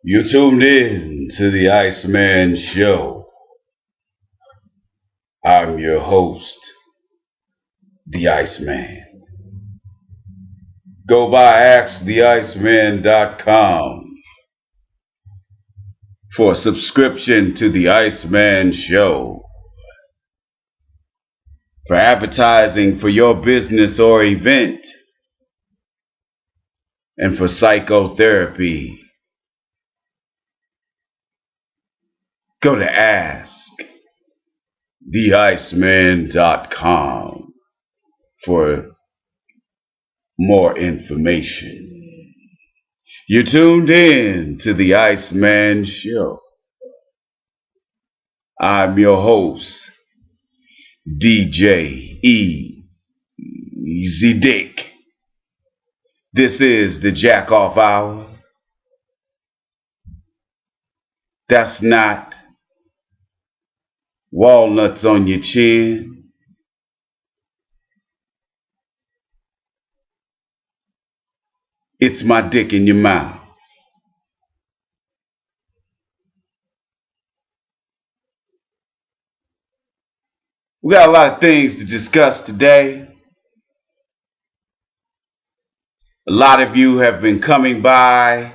You tuned in to the Iceman Show. I'm your host, the Iceman. Go by AskTheIceman.com for a subscription to the Iceman Show. For advertising for your business or event, and for psychotherapy, go to AskTheIceman.com for more information. You tuned in to the Iceman Show. I'm your host, DJ Easy Dick. This is the Jack Off Hour. That's not walnuts on your chin. It's my dick in your mouth. We got a lot of things to discuss today. A lot of you have been coming by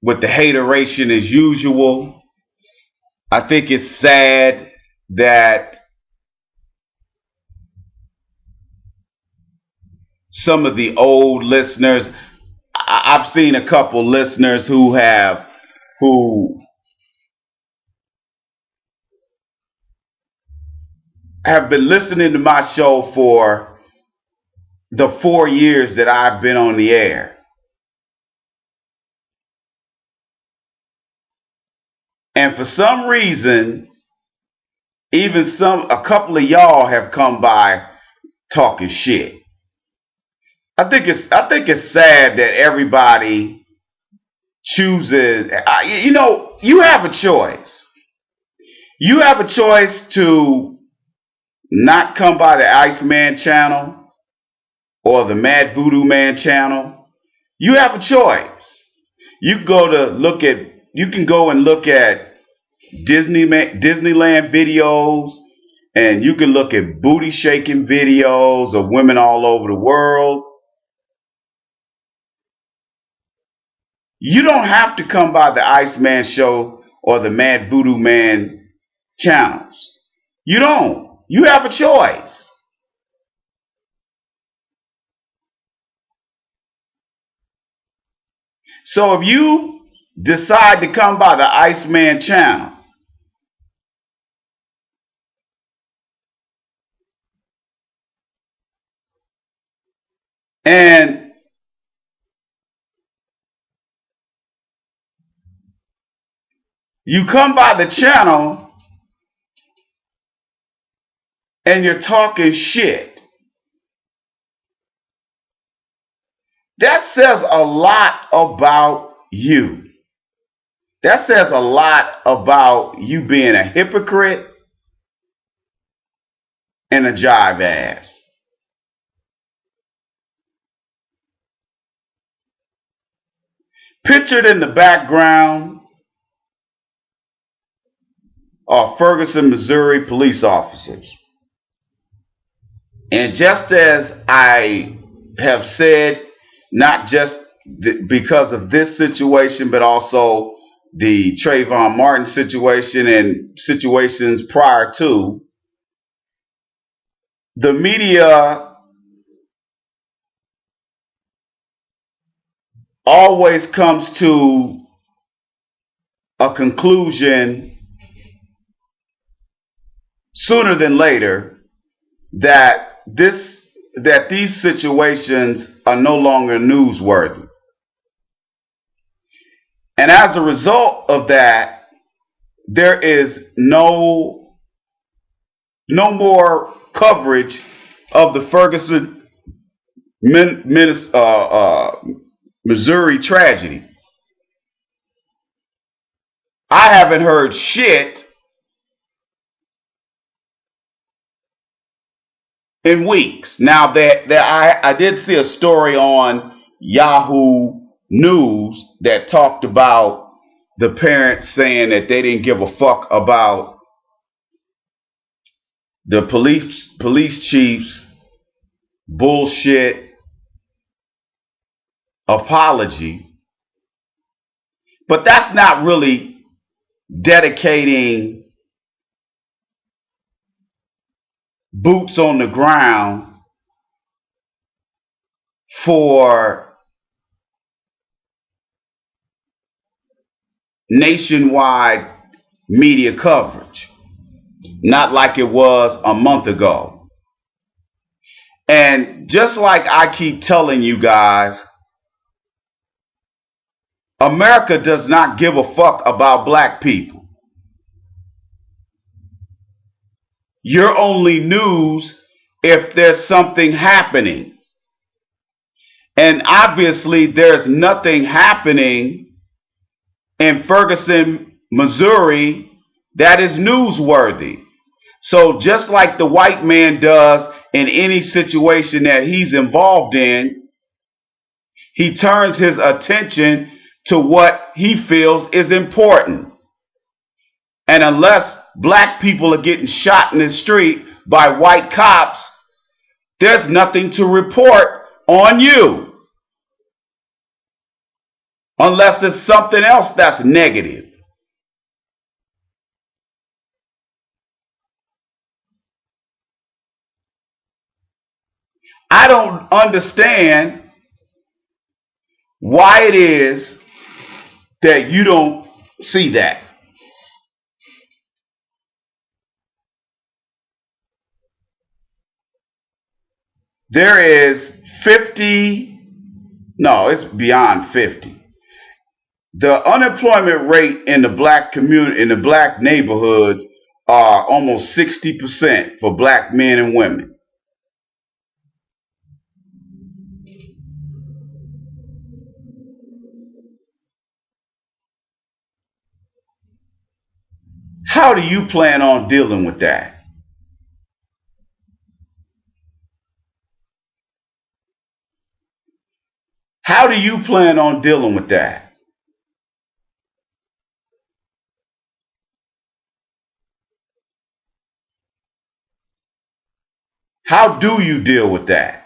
with the hateration as usual. I think it's sad that some of the old listeners, I've seen a couple listeners who have been listening to my show for the 4 years that I've been on the air. And for some reason, even a couple of y'all have come by talking shit. I think it's sad that everybody chooses. You have a choice. You have a choice to not come by the Iceman channel or the Mad Voodoo Man channel. You have a choice. You can go and look at Disneyland videos, and you can look at booty shaking videos of women all over the world. You don't have to come by the Iceman Show or the Mad Voodoo Man channels. You don't. You have a choice. So if you decide to come by the Iceman channel, and you come by the channel and you're talking shit, that says a lot about you. That says a lot about you being a hypocrite and a jive ass. Pictured in the background are Ferguson, Missouri police officers. And just as I have said, not just because of this situation, but also the Trayvon Martin situation and situations prior to, the media always comes to a conclusion sooner than later that these situations are no longer newsworthy. And as a result of that, there is no more coverage of the Ferguson, Missouri tragedy. I haven't heard shit in weeks. Now, I did see a story on Yahoo News that talked about the parents saying that they didn't give a fuck about the police chief's bullshit apology. But that's not really dedicating boots on the ground for nationwide media coverage, not like it was a month ago. And just like I keep telling you guys, America does not give a fuck about black people. You're only news if there's something happening. And obviously there's nothing happening in Ferguson, Missouri that is newsworthy. So just like the white man does in any situation that he's involved in, he turns his attention to what he feels is important. And unless black people are getting shot in the street by white cops, there's nothing to report on you. Unless it's something else that's negative. I don't understand why it is that you don't see that. There is 50, no, it's beyond 50. The unemployment rate in the black community, in the black neighborhoods, are almost 60% for black men and women. How do you plan on dealing with that? How do you plan on dealing with that? How do you deal with that?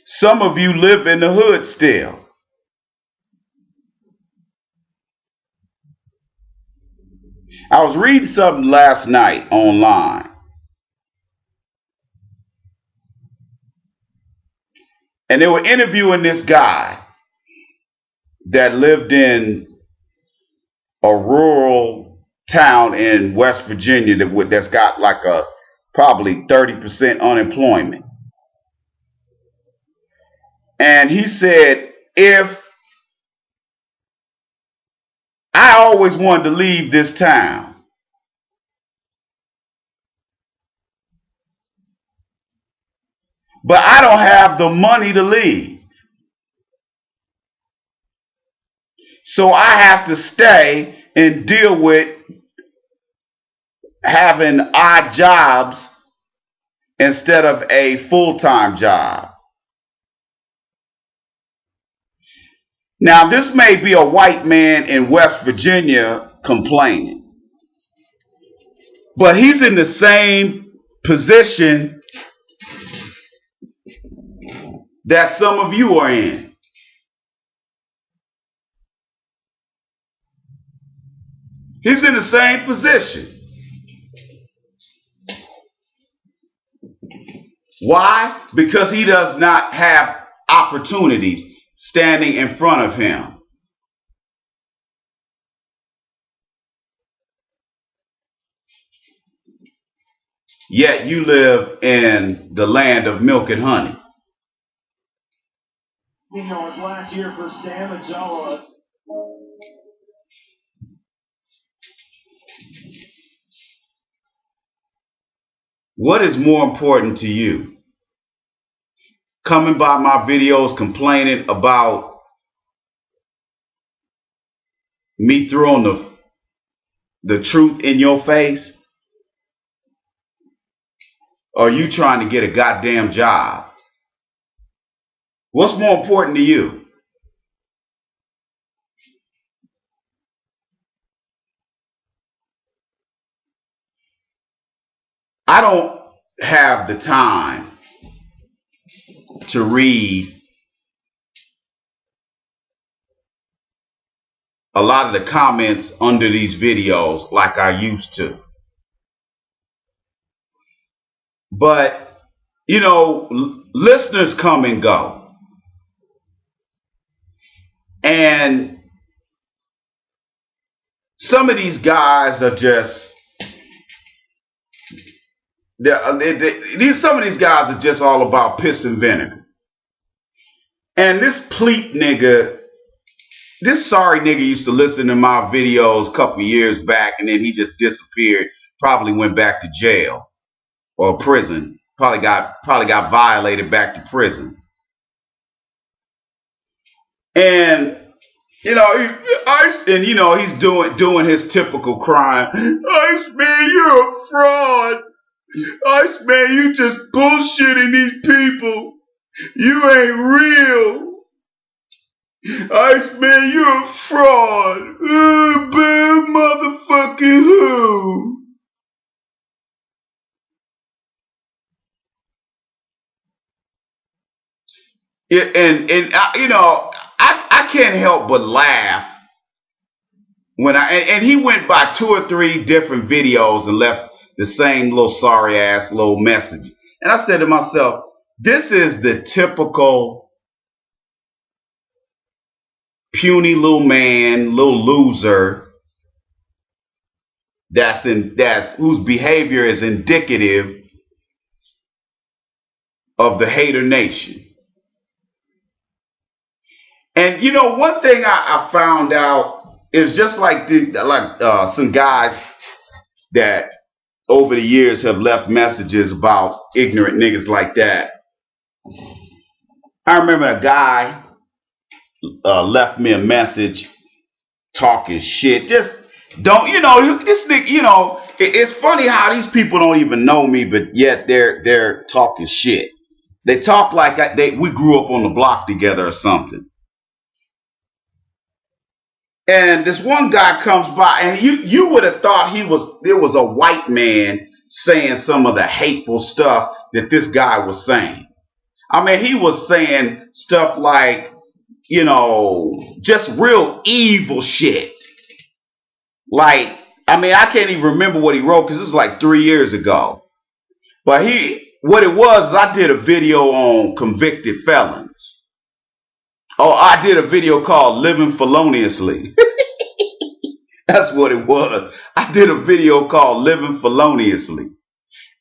Some of you live in the hood still. I was reading something last night online. And they were interviewing this guy that lived in a rural town in West Virginia that's got like a probably 30% unemployment. And he said, I always wanted to leave this town, but I don't have the money to leave. So I have to stay and deal with having odd jobs instead of a full-time job. Now, this may be a white man in West Virginia complaining, but he's in the same position that some of you are in. He's in the same position. Why? Because he does not have opportunities standing in front of him. Yet you live in the land of milk and honey. You know, it's last year for Sam and Joe. What is more important to you? Coming by my videos complaining about me throwing the truth in your face? Or are you trying to get a goddamn job? What's more important to you? I don't have the time to read a lot of the comments under these videos like I used to. But, you know, listeners come and go. And some of these guys are just, some of these guys are just all about piss and vinegar. And this pleat nigga, this sorry nigga used to listen to my videos a couple of years back, and then he just disappeared. Probably went back to jail or prison. Probably got violated back to prison. And you know, he's doing his typical crime. Iceman, you're a fraud. Iceman, you just bullshitting these people. You ain't real. Iceman, you're a fraud. Bad motherfucking who? Yeah, and you know, I can't help but laugh when and he went by 2 or 3 different videos and left the same little sorry ass little message. And I said to myself, this is the typical puny little man, little loser whose behavior is indicative of the hater nation. And you know, one thing I found out is just like some guys that over the years have left messages about ignorant niggas like that. I remember a guy left me a message talking shit. Just don't, you know, this nigga, you know, it's funny how these people don't even know me, but yet they're talking shit. They talk like we grew up on the block together or something. And this one guy comes by, and you would have thought there was a white man saying some of the hateful stuff that this guy was saying. I mean, he was saying stuff like, you know, just real evil shit. Like, I mean, I can't even remember what he wrote because this is like 3 years ago. But what it was, I did a video on convicted felons. Oh, I did a video called Living Feloniously. That's what it was. I did a video called Living Feloniously.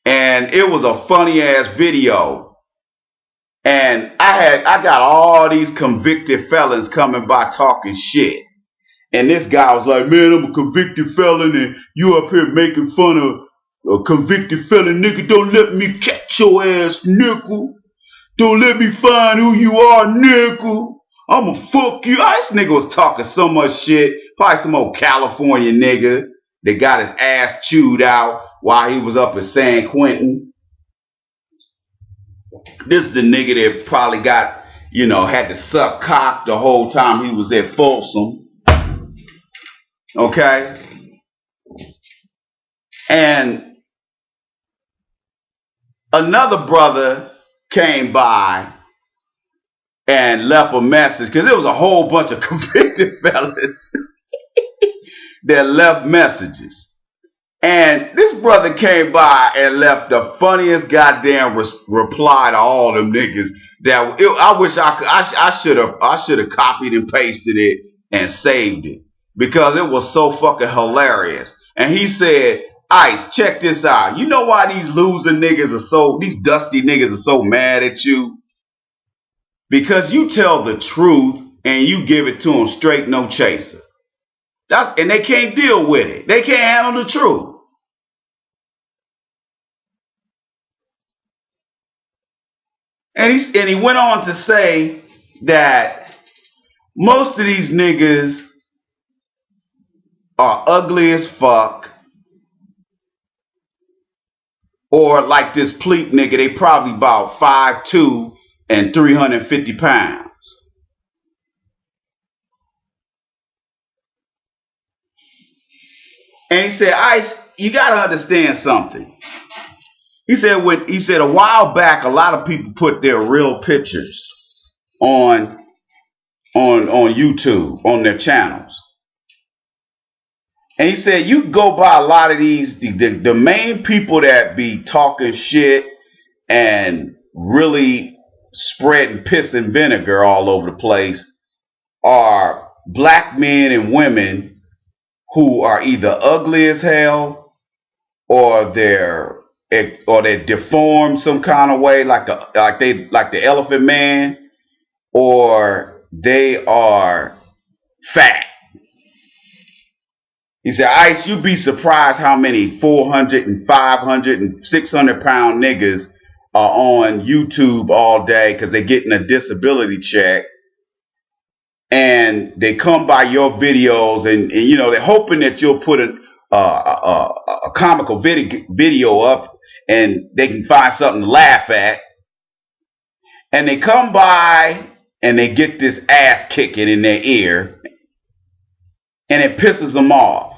And it was a funny ass video. And I got all these convicted felons coming by talking shit. And this guy was like, man, I'm a convicted felon and you up here making fun of a convicted felon. Nigga, don't let me catch your ass, nickel. Don't let me find who you are, nickel. I'ma fuck you. This nigga was talking so much shit. Probably some old California nigga that got his ass chewed out while he was up at San Quentin. This is the nigga that probably got, you know, had to suck cock the whole time he was at Folsom. Okay? And another brother came by and left a message, because there was a whole bunch of convicted fellas that left messages. And this brother came by and left the funniest goddamn reply to all them niggas. I wish I should have copied and pasted it and saved it, because it was so fucking hilarious. And he said, Ice, check this out. You know why these loser niggas these dusty niggas are so mad at you? Because you tell the truth and you give it to them straight, no chaser. And they can't deal with it. They can't handle the truth. And he went on to say that most of these niggas are ugly as fuck. Or like this pleat nigga, they probably about 5'2", and 350 pounds. And he said, Ice, you got to understand something. He said a while back, a lot of people put their real pictures on YouTube, on their channels. And he said, you go by a lot of these, the main people that be talking shit and really spreading piss and vinegar all over the place are black men and women who are either ugly as hell or they're deformed some kind of way, like the Elephant Man, or they are fat. He said, Ice, you'd be surprised how many 400 and 500 and 600 pound niggas are on YouTube all day because they're getting a disability check. And they come by your videos and you know, they're hoping that you'll put a comical video up and they can find something to laugh at. And they come by and they get this ass kicking in their ear and it pisses them off.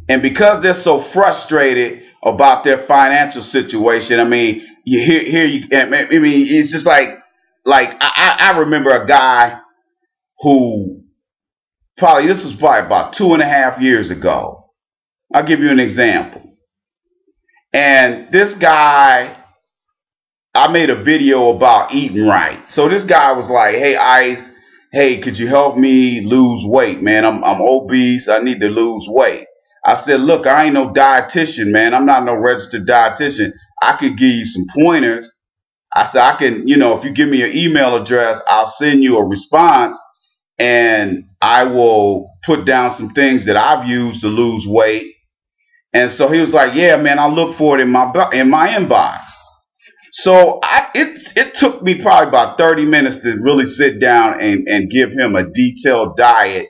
And because they're so frustrated about their financial situation, I mean, it's just like I remember a guy who this was probably about 2.5 years ago. I'll give you an example. And this guy, I made a video about eating right. So this guy was like, hey, Ice, hey, could you help me lose weight, man? I'm obese. I need to lose weight. I said, look, I ain't no dietitian, man. I'm not no registered dietitian. I could give you some pointers. I said, I can, you know, if you give me your email address, I'll send you a response and I will put down some things that I've used to lose weight. And so he was like, yeah, man, I'll look for it in my inbox. So it took me probably about 30 minutes to really sit down and give him a detailed diet.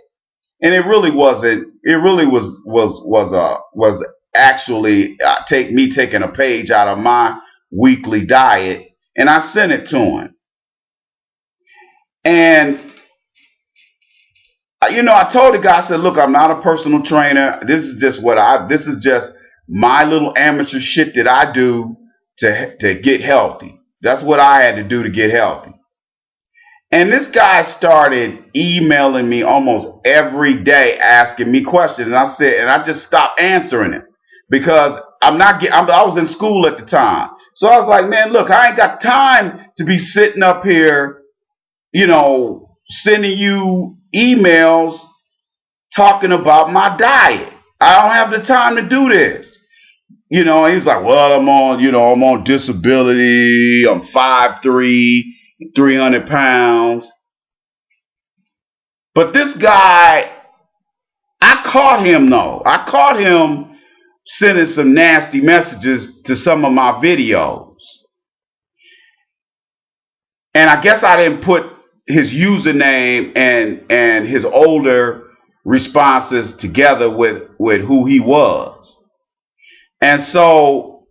And it really wasn't. It really was actually me taking a page out of my weekly diet, and I sent it to him. And you know, I told the guy, I said, look, I'm not a personal trainer. This is just my little amateur shit that I do to get healthy. That's what I had to do to get healthy. And this guy started emailing me almost every day asking me questions. And I just stopped answering him because I was in school at the time. So I was like, man, look, I ain't got time to be sitting up here, you know, sending you emails talking about my diet. I don't have the time to do this. You know, he was like, well, I'm on disability. I'm 5'3", 300 pounds. But this guy, I caught him though. I caught him sending some nasty messages to some of my videos. And I guess I didn't put his username and his older responses together with who he was. And so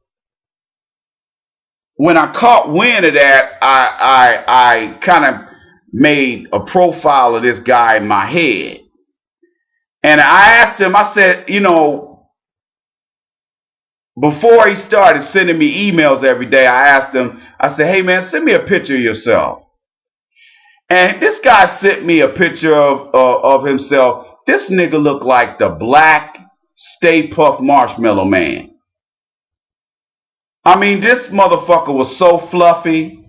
when I caught wind of that, I kind of made a profile of this guy in my head. And I asked him, I said, you know, before he started sending me emails every day, I asked him, I said, hey man, send me a picture of yourself. And this guy sent me a picture of himself. This nigga looked like the black Stay Puft Marshmallow Man. I mean, this motherfucker was so fluffy.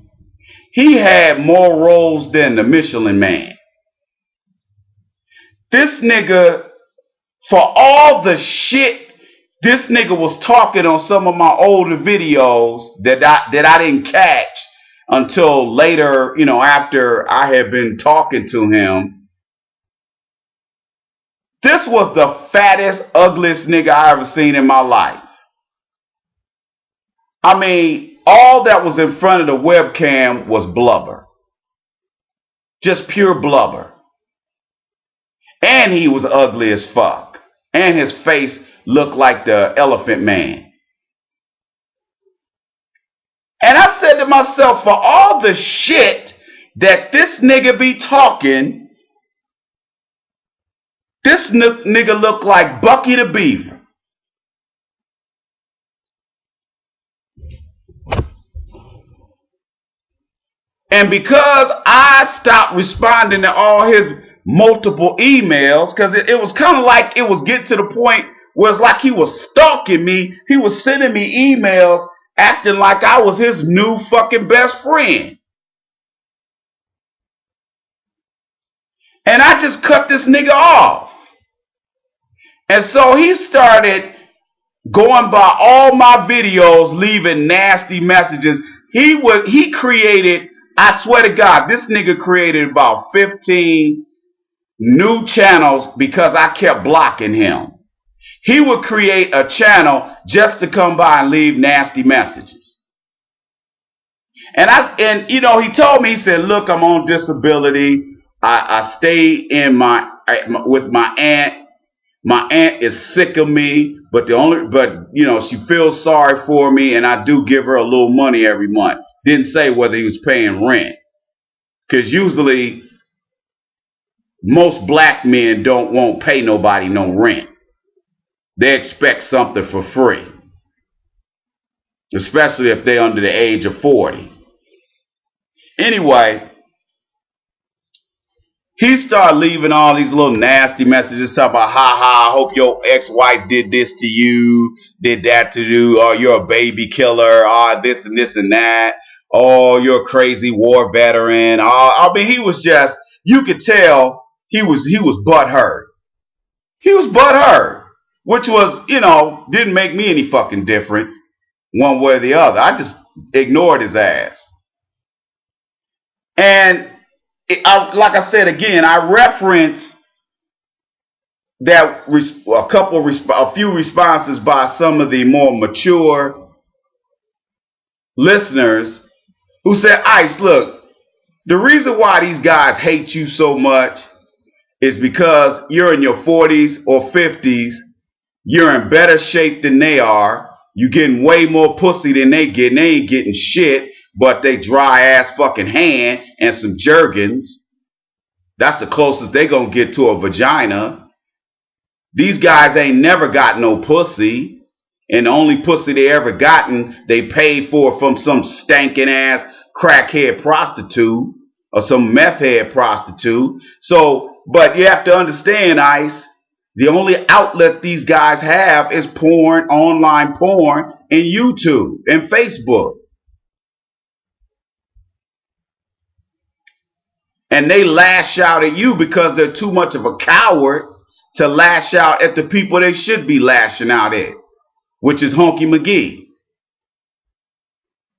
He had more rolls than the Michelin Man. This nigga, for all the shit this nigga was talking on some of my older videos that I didn't catch until later, you know, after I had been talking to him. This was the fattest, ugliest nigga I ever seen in my life. I mean, all that was in front of the webcam was blubber. Just pure blubber. And he was ugly as fuck. And his face looked like the Elephant Man. And I said to myself, for all the shit that this nigga be talking, this nigga look like Bucky the Beaver. And because I stopped responding to all his multiple emails, because it was kind of like it was getting to the point where it's like he was stalking me. He was sending me emails acting like I was his new fucking best friend. And I just cut this nigga off. And so he started going by all my videos, leaving nasty messages. He created, I swear to God, this nigga created about 15 new channels because I kept blocking him. He would create a channel just to come by and leave nasty messages. And you know, he told me, he said, look, I'm on disability. I stay with my aunt. My aunt is sick of me, but you know, she feels sorry for me, and I do give her a little money every month. Didn't say whether he was paying rent, because usually most black men won't pay nobody no rent. They expect something for free, especially if they're under the age of 40. Anyway, he started leaving all these little nasty messages talking about, ha ha, I hope your ex-wife did this to you, did that to you, or you're a baby killer, or this and this and that, oh, you're a crazy war veteran. I mean, he was just, you could tell he was butthurt. He was butthurt, which was, you know, didn't make me any fucking difference one way or the other. I just ignored his ass. And like I said again, I referenced that a few responses by some of the more mature listeners who said, Ice, look, the reason why these guys hate you so much is because you're in your 40s or 50s, you're in better shape than they are, you're getting way more pussy than they get, and they ain't getting shit but they dry ass fucking hand and some Jergens. That's the closest they gonna get to a vagina. These guys ain't never got no pussy, and the only pussy they ever gotten, they paid for from some stankin' ass crackhead prostitute or some meth head prostitute. So, but you have to understand, Ice, the only outlet these guys have is porn, online porn, and YouTube and Facebook. And they lash out at you because they're too much of a coward to lash out at the people they should be lashing out at, which is Honky McGee.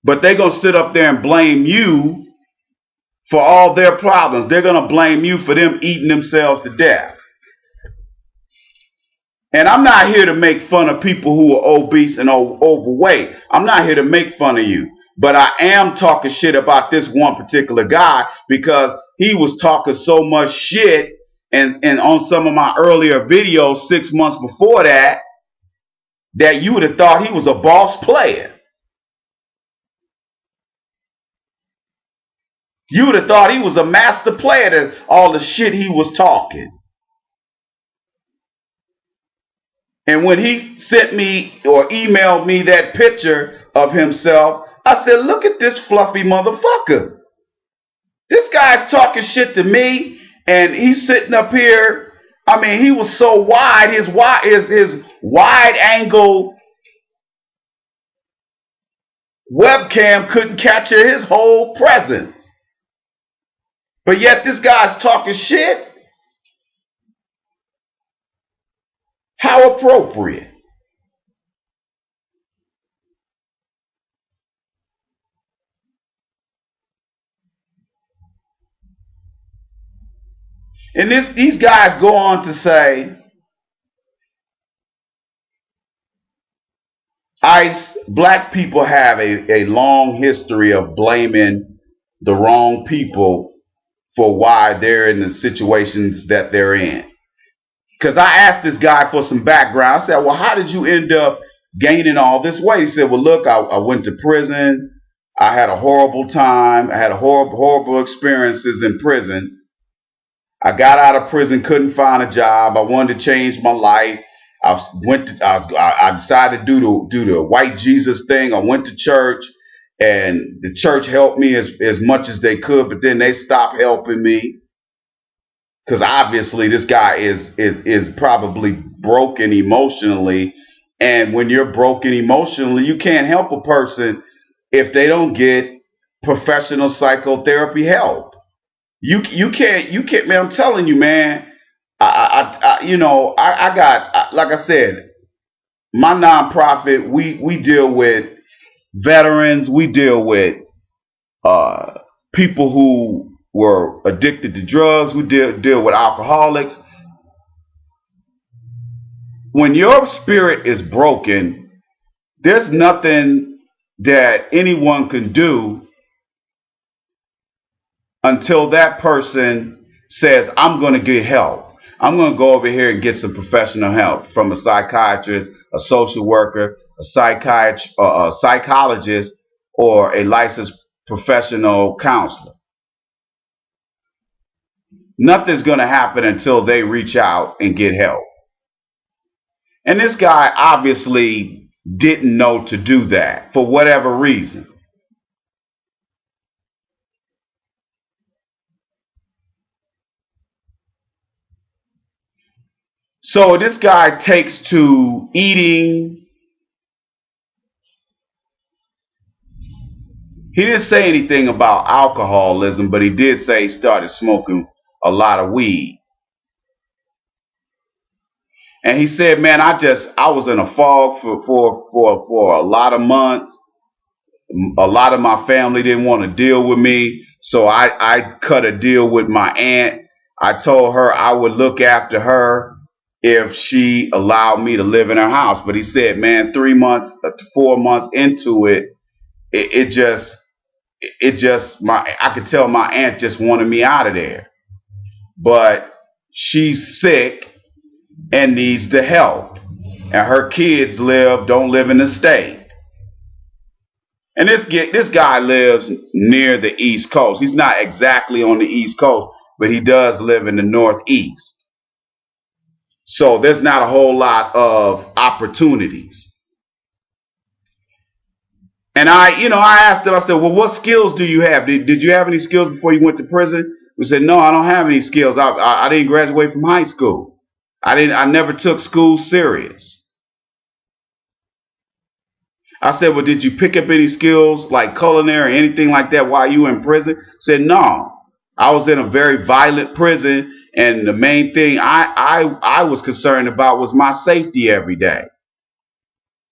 But they're going to sit up there and blame you for all their problems. They're going to blame you for them eating themselves to death. And I'm not here to make fun of people who are obese and overweight. I'm not here to make fun of you. But I am talking shit about this one particular guy because he was talking so much shit and on some of my earlier videos 6 months before that you would have thought he was a boss player. You would have thought he was a master player to all the shit he was talking. And when he sent me or emailed me that picture of himself, I said, look at this fluffy motherfucker. This guy's talking shit to me, and he's sitting up here. I mean, he was so wide, his wide angle webcam couldn't capture his whole presence. But yet this guy's talking shit. How appropriate. And these guys go on to say, Ice, black people have a long history of blaming the wrong people for why they're in the situations that they're in. Because I asked this guy for some background. I said, well, how did you end up gaining all this weight? He said, well, look, I went to prison. I had a horrible time. I had a horrible experiences in prison. I got out of prison, couldn't find a job. I wanted to change my life. I decided to do the white Jesus thing. I went to church, and the church helped me as much as they could, but then they stopped helping me because obviously this guy is probably broken emotionally, and when you're broken emotionally, you can't help a person if they don't get professional psychotherapy help. You can't, man. I'm telling you, man. I got, like I said, my nonprofit. We deal with veterans. We deal with uh, people who were addicted to drugs. We deal with alcoholics. When your spirit is broken, there's nothing that anyone can do until that person says, I'm going to get help. I'm going to go over here and get some professional help from a psychiatrist, a social worker, a psychologist, or a licensed professional counselor. Nothing's going to happen until they reach out and get help. And this guy obviously didn't know to do that for whatever reason. So this guy takes to eating. He didn't say anything about alcoholism, but he did say he started smoking a lot of weed. And he said, man, I was in a fog for a lot of months. A lot of my family didn't want to deal with me, so I cut a deal with my aunt. I told her I would look after her if she allowed me to live in her house. But he said, man, 3 months to 4 months into it just I could tell my aunt just wanted me out of there. But she's sick and needs the help. And her kids don't live in the state. And this guy lives near the East Coast. He's not exactly on the East Coast, but he does live in the Northeast. So there's not a whole lot of opportunities. And I asked him, I said, well, what skills do you have? Did you have any skills before you went to prison? He said, no, I don't have any skills. I didn't graduate from high school. I never took school serious. I said, well, did you pick up any skills like culinary or anything like that while you were in prison? He said, no. I was in a very violent prison, and the main thing I was concerned about was my safety every day.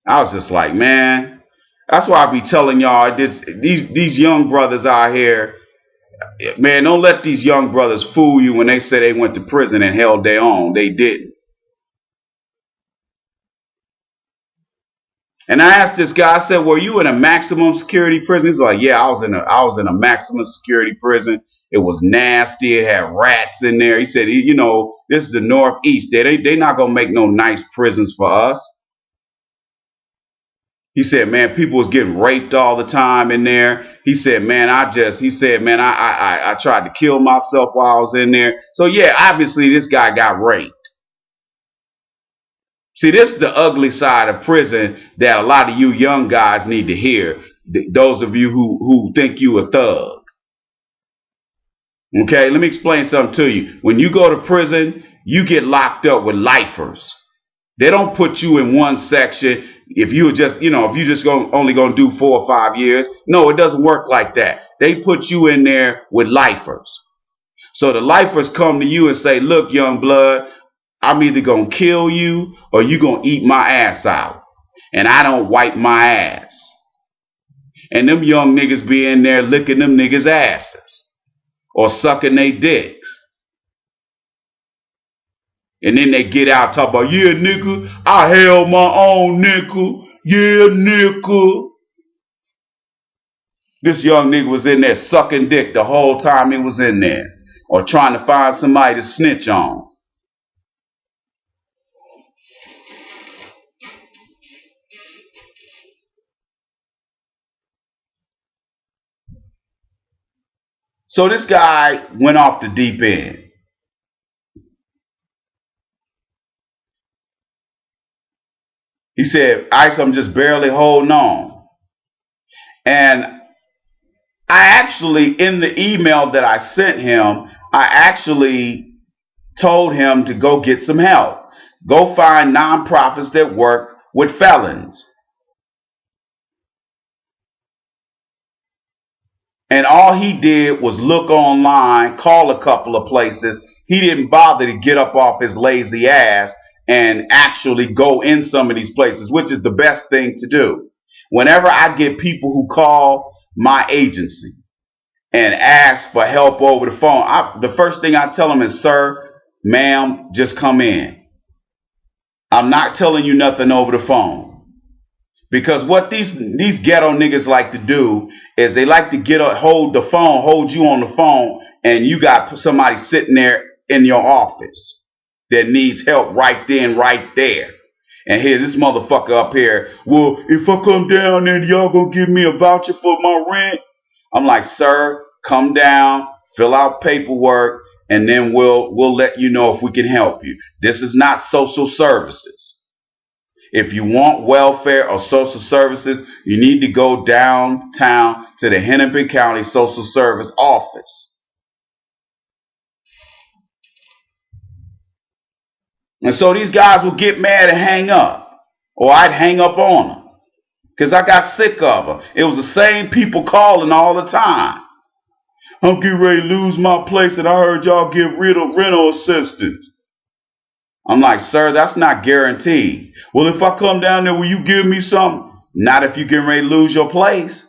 I was just like, man, that's why I be telling y'all, these young brothers out here, man, don't let these young brothers fool you when they say they went to prison and held their own. They didn't. And I asked this guy, I said, were you in a maximum security prison? He's like, yeah, I was in a maximum security prison. It was nasty. It had rats in there. He said, this is the Northeast. They're not going to make no nice prisons for us. He said, man, people was getting raped all the time in there. He said, man, I tried to kill myself while I was in there. So yeah, obviously this guy got raped. See, this is the ugly side of prison that a lot of you young guys need to hear. Those of you who think you a thug. Okay, let me explain something to you. When you go to prison, you get locked up with lifers. They don't put you in one section if you only going to do 4 or 5 years. No, it doesn't work like that. They put you in there with lifers. So the lifers come to you and say, look, young blood, I'm either going to kill you or you going to eat my ass out. And I don't wipe my ass. And them young niggas be in there licking them niggas' asses or sucking their dicks. And then they get out talk about, yeah, nigga, I held my own, nigga. Yeah, nigga. This young nigga was in there sucking dick the whole time he was in there. Or trying to find somebody to snitch on. So this guy went off the deep end. He said, Ice, I'm just barely holding on. And I actually, in the email that I sent him, I actually told him to go get some help. Go find nonprofits that work with felons. And all he did was look online, call a couple of places. He didn't bother to get up off his lazy ass and actually go in some of these places, which is the best thing to do. Whenever I get people who call my agency and ask for help over the phone, the first thing I tell them is, sir, ma'am, just come in. I'm not telling you nothing over the phone. Because what these ghetto niggas like to do is they like to hold you on the phone, and you got somebody sitting there in your office that needs help right then, right there. And here's this motherfucker up here. Well, if I come down there, y'all gonna give me a voucher for my rent? I'm like, sir, come down, fill out paperwork, and then we'll let you know if we can help you. This is not social services. If you want welfare or social services, you need to go downtown to the Hennepin County Social Service Office. And so these guys would get mad and hang up, or I'd hang up on them because I got sick of them. It was the same people calling all the time. I'm getting ready to lose my place, and I heard y'all give rental assistance. I'm like, sir, that's not guaranteed. Well, if I come down there, will you give me something? Not if you're getting ready to lose your place.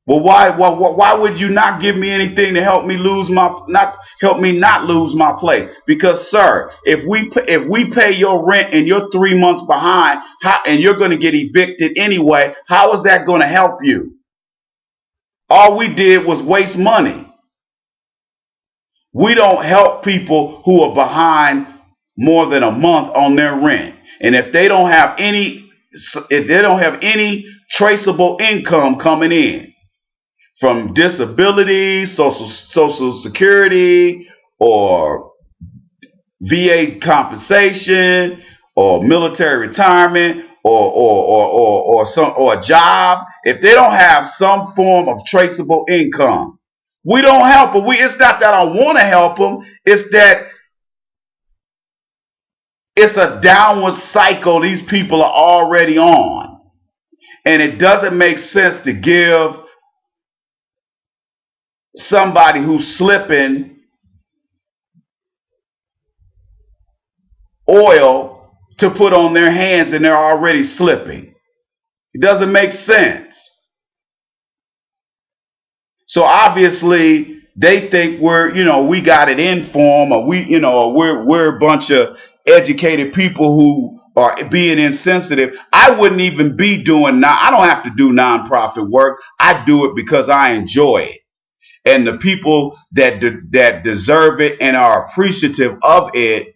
Well, why would you not give me anything to help me not lose my place? Because, sir, if we pay your rent and you're 3 months behind, and you're going to get evicted anyway, how is that going to help you? All we did was waste money. We don't help people who are behind more than a month on their rent. And if they don't have any traceable income coming in from disability, social security, or VA compensation, or military retirement, or a job, if they don't have some form of traceable income, we don't help them. It's not that I want to help them, it's that it's a downward cycle these people are already on. And it doesn't make sense to give somebody who's slipping oil to put on their hands and they're already slipping. It doesn't make sense. So obviously they think we got it in for them, or we're a bunch of educated people who are being insensitive. I wouldn't even be I don't have to do nonprofit work. I do it because I enjoy it. And the people that deserve it and are appreciative of it,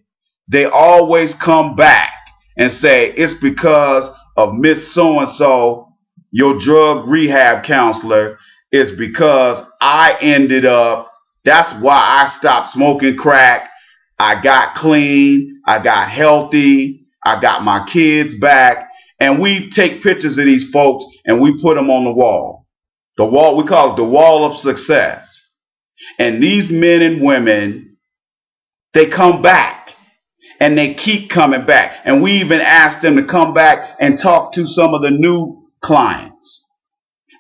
they always come back and say, it's because of Miss So-and-so, your drug rehab counselor. It's because that's why I stopped smoking crack. I got clean, I got healthy, I got my kids back. And we take pictures of these folks and we put them on the wall. The wall, we call it the wall of success. And these men and women, they come back. And they keep coming back. And we even ask them to come back and talk to some of the new clients.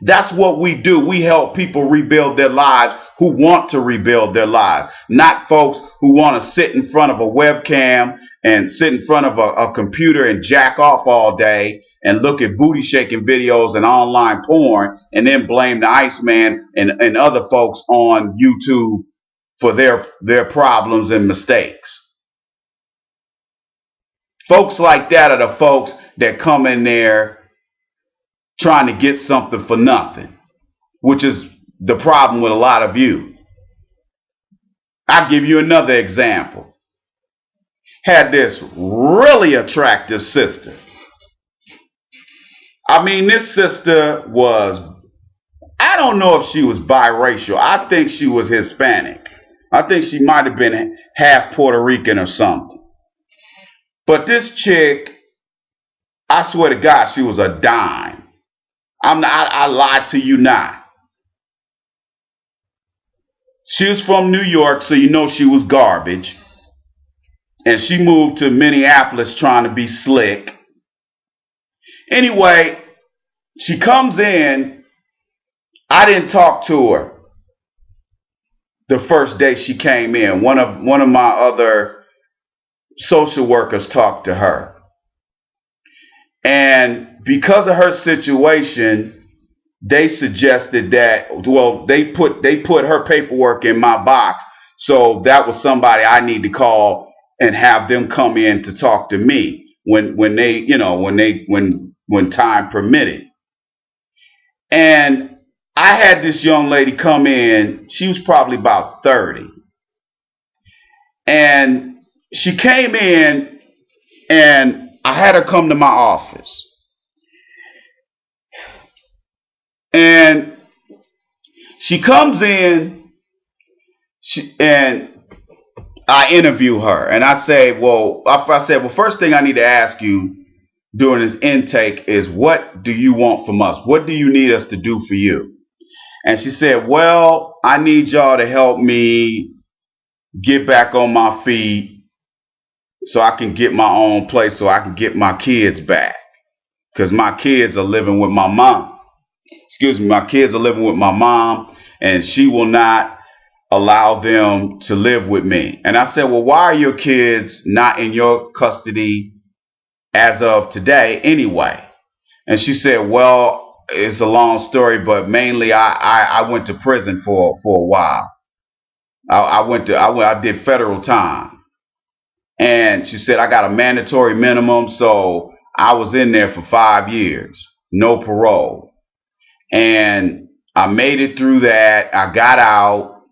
That's what we do. We help people rebuild their lives who want to rebuild their lives. Not folks who want to sit in front of a webcam and sit in front of a computer and jack off all day and look at booty shaking videos and online porn and then blame the Iceman and other folks on YouTube for their problems and mistakes. Folks like that are the folks that come in there trying to get something for nothing, which is the problem with a lot of you. I'll give you another example. Had this really attractive sister. I mean, this sister was, I don't know if she was biracial. I think she was Hispanic. I think she might have been half Puerto Rican or something. But this chick, I swear to God, she was a dime. I lied to you not. She was from New York, so you know she was garbage. And she moved to Minneapolis trying to be slick. Anyway, she comes in. I didn't talk to her the first day she came in. One of my other social workers talked to her. And because of her situation, they suggested that, well, they put her paperwork in my box. So that was somebody I need to call and have them come in to talk to me when time permitted. And I had this young lady come in. She was probably about 30. And she came in and I had her come to my office. And she comes in and I interview her. And I said, well, first thing I need to ask you during this intake is, what do you want from us? What do you need us to do for you? And she said, well, I need y'all to help me get back on my feet so I can get my own place, so I can get my kids back. Because my kids are living with my mom. My kids are living with my mom, and she will not allow them to live with me. And I said, well, why are your kids not in your custody as of today anyway? And she said, well, it's a long story, but mainly I went to prison for a while. I did federal time. And she said, I got a mandatory minimum, so I was in there for 5 years, no parole. And I made it through that. I got out,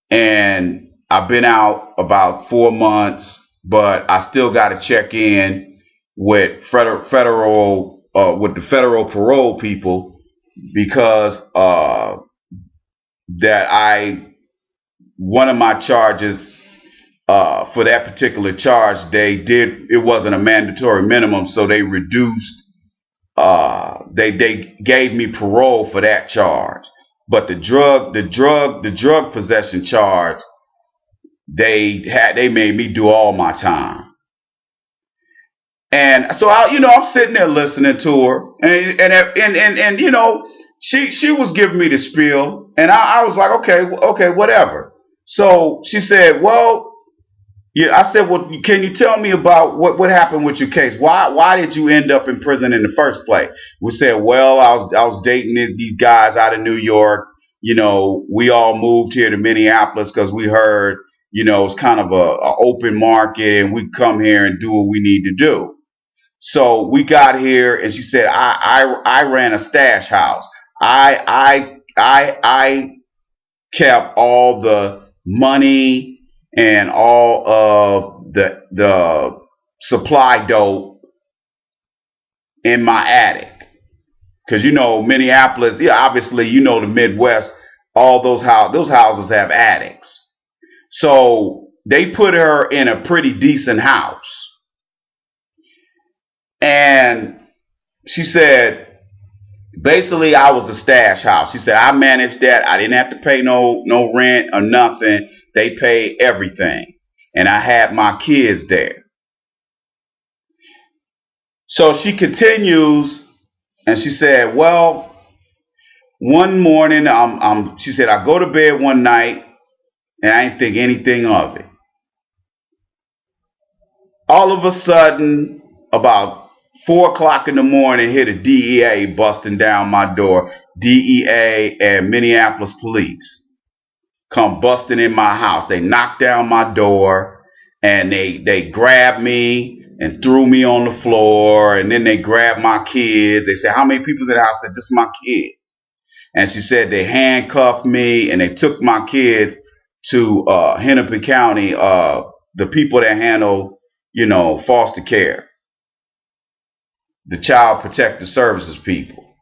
and I've been out about 4 months, but I still got to check in with the federal parole people, because one of my charges, for that particular charge, it wasn't a mandatory minimum, so they reduced. They gave me parole for that charge, but the drug possession charge, they made me do all my time. And so I'm sitting there listening to her, and she was giving me the spiel, and I was like, okay, whatever. So she said, well, yeah, I said, well, can you tell me about what happened with your case? Why did you end up in prison in the first place? We said, well, I was dating these guys out of New York. We all moved here to Minneapolis because we heard, it's kind of a open market, and we come here and do what we need to do. So we got here, and she said, I ran a stash house. I kept all the money and all of the supply dope in my attic. Because Minneapolis, yeah, obviously the Midwest, all those houses have attics. So they put her in a pretty decent house. And she said, basically, I was a stash house. She said, I managed that. I didn't have to pay no rent or nothing. They paid everything. And I had my kids there. So she continues, and she said, well, one morning, she said, I go to bed one night, and I didn't think anything of it. All of a sudden, about 4 o'clock in the morning, hear the DEA busting down my door. DEA and Minneapolis police come busting in my house. They knocked down my door, and they grabbed me and threw me on the floor, and then they grabbed my kids. They said, how many people's in the house? I said, just my kids. And she said they handcuffed me, and they took my kids to Hennepin County, the people that handle, foster care, the Child Protective Services people.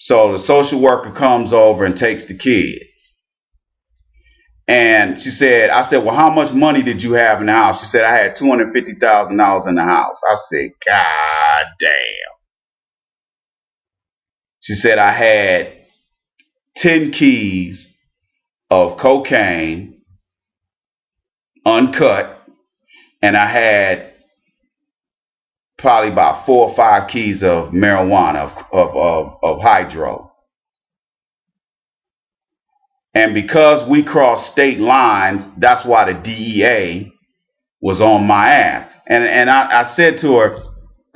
So the social worker comes over and takes the kids. And I said, well, how much money did you have in the house? She said, I had $250,000 in the house. I said, God damn. She said, I had 10 keys of cocaine, uncut, and I had probably about 4 or 5 keys of marijuana, of hydro. And because we crossed state lines, that's why the DEA was on my ass. And I said to her,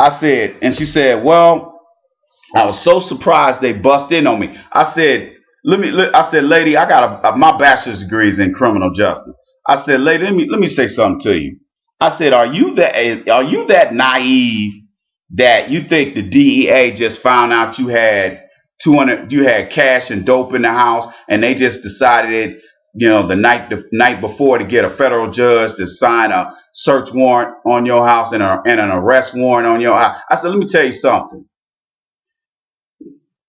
and she said, well, I was so surprised they bust in on me. I said, lady, I got my bachelor's degree is in criminal justice. I said, lady, let me say something to you. I said, are you that naive that you think the DEA just found out you had cash and dope in the house, and they just decided, the night before to get a federal judge to sign a search warrant on your house and an arrest warrant on your house? I said, let me tell you something.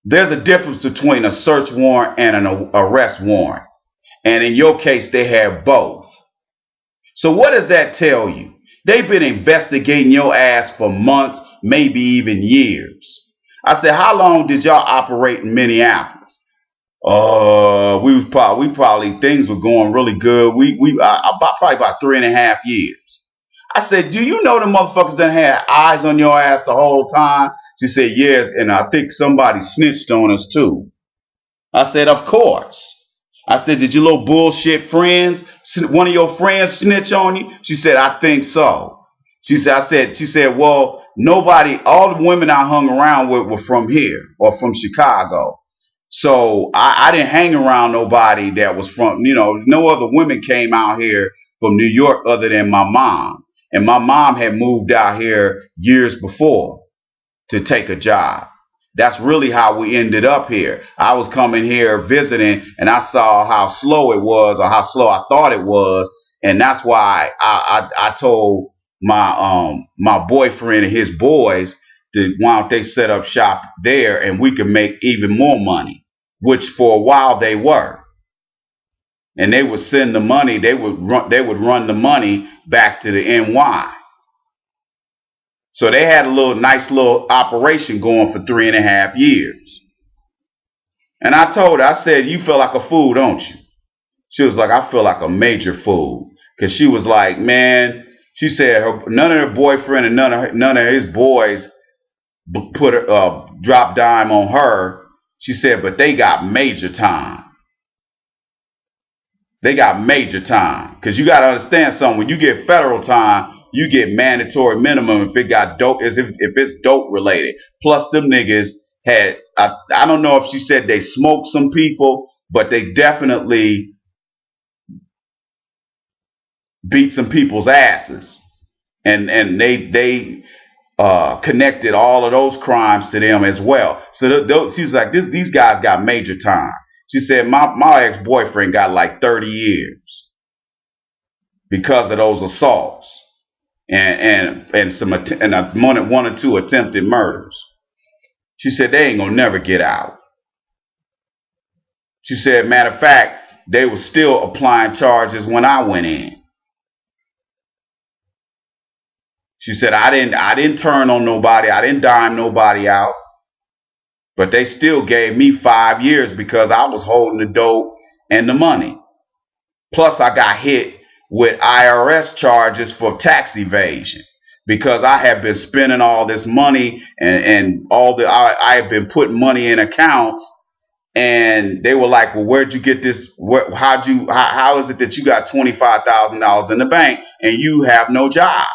There's a difference between a search warrant and an arrest warrant. And in your case, they have both. So what does that tell you? They've been investigating your ass for months, maybe even years. I said, how long did y'all operate in Minneapolis? We probably, things were going really good. Probably about 3.5 years. I said, do you know the motherfuckers that had eyes on your ass the whole time? She said, yes, and I think somebody snitched on us too. I said, of course. I said, did your little bullshit friends, one of your friends snitch on you? She said, I think so. She said, well, all the women I hung around with were from here or from Chicago. So I didn't hang around nobody that was from, no other women came out here from New York other than my mom. And my mom had moved out here years before to take a job. That's really how we ended up here. I was coming here visiting, and I saw how slow it was, or how slow I thought it was, and that's why I told my boyfriend and his boys that why don't they set up shop there, and we could make even more money, which for a while they were. And they would send the money. They would run the money back to the NY. So they had a nice little operation going for 3.5 years. And I told her, I said, you feel like a fool, don't you? She was like, I feel like a major fool. Because she was like, man, she said none of her boyfriend and none of his boys drop dime on her. She said, but they got major time. They got major time. Because you got to understand something. When you get federal time, you get mandatory minimum if it got dope, if it's dope related. Plus them niggas had, I don't know if she said they smoked some people, but they definitely beat some people's asses. And they connected all of those crimes to them as well. So she was like, these guys got major time. She said, my ex-boyfriend got like 30 years because of those assaults. And one or two attempted murders. She said they ain't gonna never get out. She said, matter of fact, they were still applying charges when I went in. She said I didn't turn on nobody, I didn't dime nobody out, but they still gave me 5 years because I was holding the dope and the money. Plus I got hit with IRS charges for tax evasion because I have been spending all this money and I have been putting money in accounts, and they were like, well, where'd you get this? How is it that you got $25,000 in the bank and you have no job?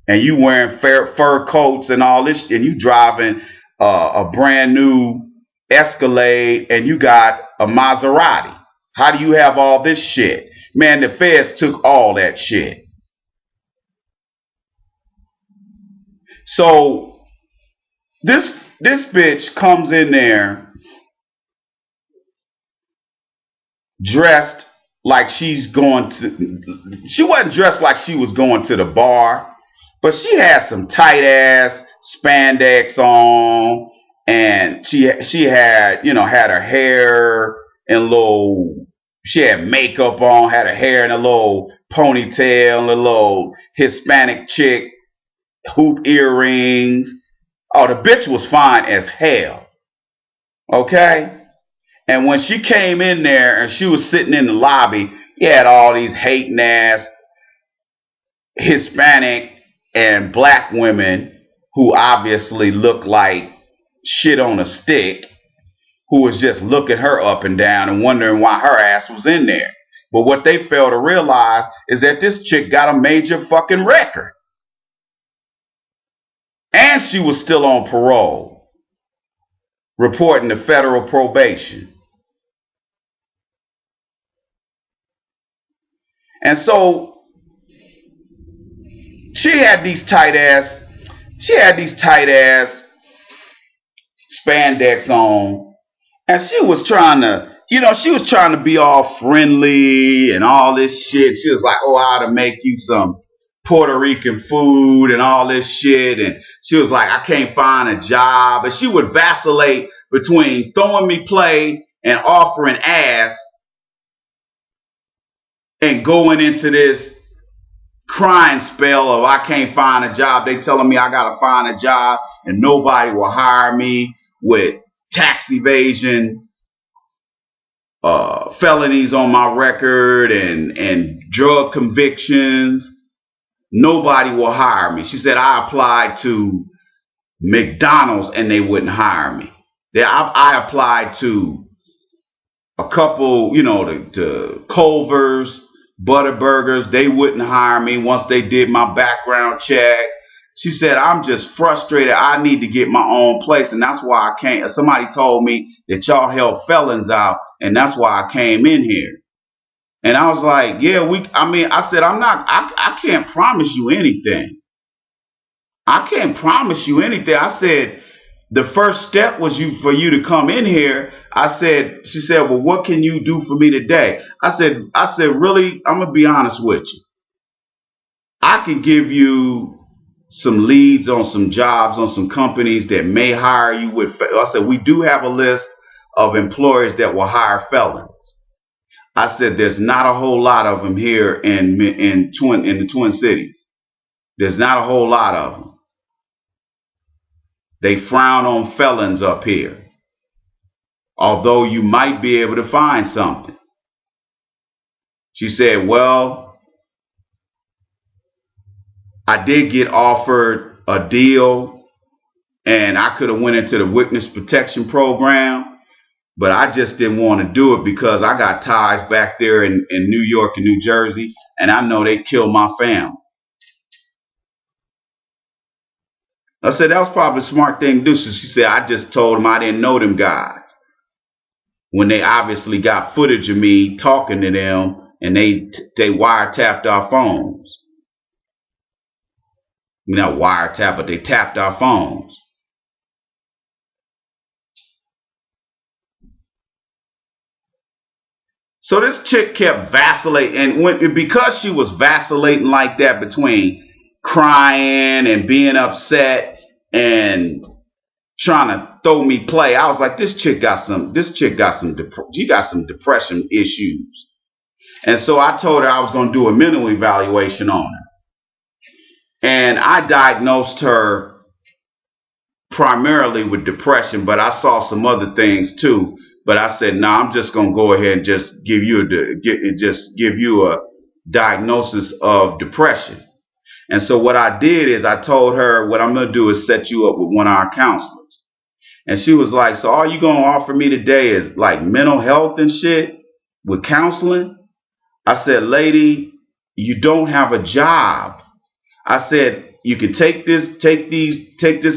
And you wearing fur coats and all this, and you driving a brand new Escalade, and you got a Maserati. How do you have all this shit? Man, the feds took all that shit. So this bitch comes in there dressed like she wasn't dressed like she was going to the bar, but she had some tight ass spandex on and she had, you know, had her hair in little, she had makeup on, had her hair in a little ponytail, and a little Hispanic chick, hoop earrings. Oh, the bitch was fine as hell. Okay? And when she came in there and she was sitting in the lobby, you had all these hating ass Hispanic and black women who obviously looked like shit on a stick, who was just looking her up and down and wondering why her ass was in there. But what they failed to realize is that this chick got a major fucking record. And she was still on parole, reporting to federal probation. And so she had these tight ass spandex on, and she was trying to, you know, she was trying to be all friendly and all this shit. She was like, oh, I ought to make you some Puerto Rican food and all this shit. And she was like, I can't find a job. And she would vacillate between throwing me play and offering ass and going into this crying spell of I can't find a job. They telling me I gotta find a job and nobody will hire me with tax evasion, felonies on my record, and drug convictions. Nobody will hire me. She said I applied to McDonald's and they wouldn't hire me. I applied to a couple, you know, to Culver's, Butterburgers. They wouldn't hire me once they did my background check. She said, I'm just frustrated. I need to get my own place, and that's why I can't. Somebody told me that y'all help felons out, and that's why I came in here. And I was like, yeah, I said, I can't promise you anything. I can't promise you anything. I said, the first step was for you to come in here. She said, well, what can you do for me today? I said, really, I'm going to be honest with you. I can give you some leads on some jobs, on some companies that may hire you with. I said, we do have a list of employers that will hire felons. I said, there's not a whole lot of them here in the Twin Cities. There's not a whole lot of them. They frown on felons up here, although you might be able to find something. She said, well, I did get offered a deal, and I could have went into the witness protection program, but I just didn't want to do it because I got ties back there in New York and New Jersey, and I know they'd kill my family. I said, that was probably a smart thing to do. So she said, I just told them I didn't know them guys. When they obviously got footage of me talking to them, and they wiretapped our phones. Not wiretap, but they tapped our phones. So this chick kept vacillating, and because she was vacillating like that between crying and being upset and trying to throw me play, I was like, this chick got some depression issues. And so I told her I was going to do a mental evaluation on her. And I diagnosed her primarily with depression, but I saw some other things too. But I said, no, I'm just going to go ahead and just give you a diagnosis of depression. And so what I did is I told her, what I'm going to do is set you up with one of our counselors. And she was like, so all you going to offer me today is like mental health and shit with counseling? I said, lady, you don't have a job. I said, you can take this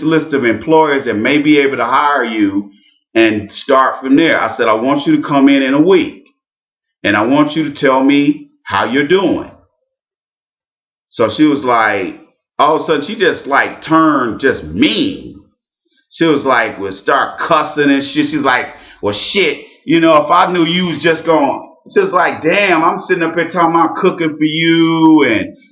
list of employers that may be able to hire you and start from there. I said, I want you to come in a week, and I want you to tell me how you're doing. So she was like, all of a sudden she just like turned just mean. She was like, would start cussing and shit. She's like, well, shit, you know, if I knew you was just going, she was like, damn, I'm sitting up here talking about cooking for you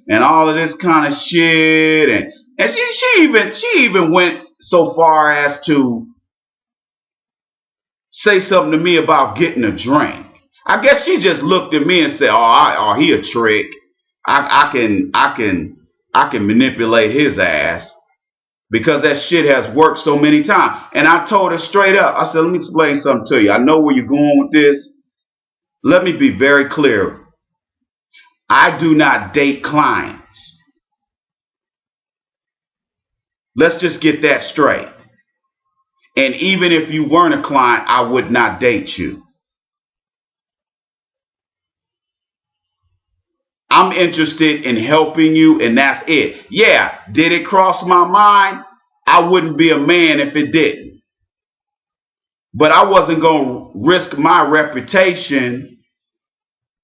and all of this kind of shit. And she even went so far as to say something to me about getting a drink. I guess she just looked at me and said, "Oh, he a trick. I can manipulate his ass because that shit has worked so many times." And I told her straight up. I said, "Let me explain something to you. I know where you're going with this. Let me be very clear. I do not date clients. Let's just get that straight. And even if you weren't a client, I would not date you. I'm interested in helping you, and that's it. Yeah, did it cross my mind? I wouldn't be a man if it didn't. But I wasn't going to risk my reputation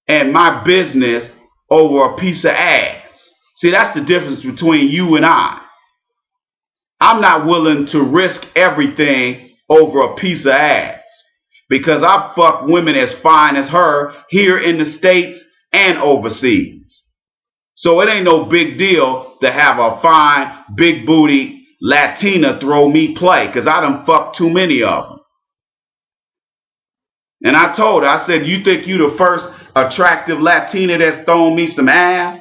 and my business over a piece of ass. See, that's the difference between you and I. I'm not willing to risk everything over a piece of ass because I fuck women as fine as her here in the States and overseas. So it ain't no big deal to have a fine, big booty Latina throw me play because I done fucked too many of them. And I told her, I said, "You think you the first attractive Latina that's thrown me some ass?"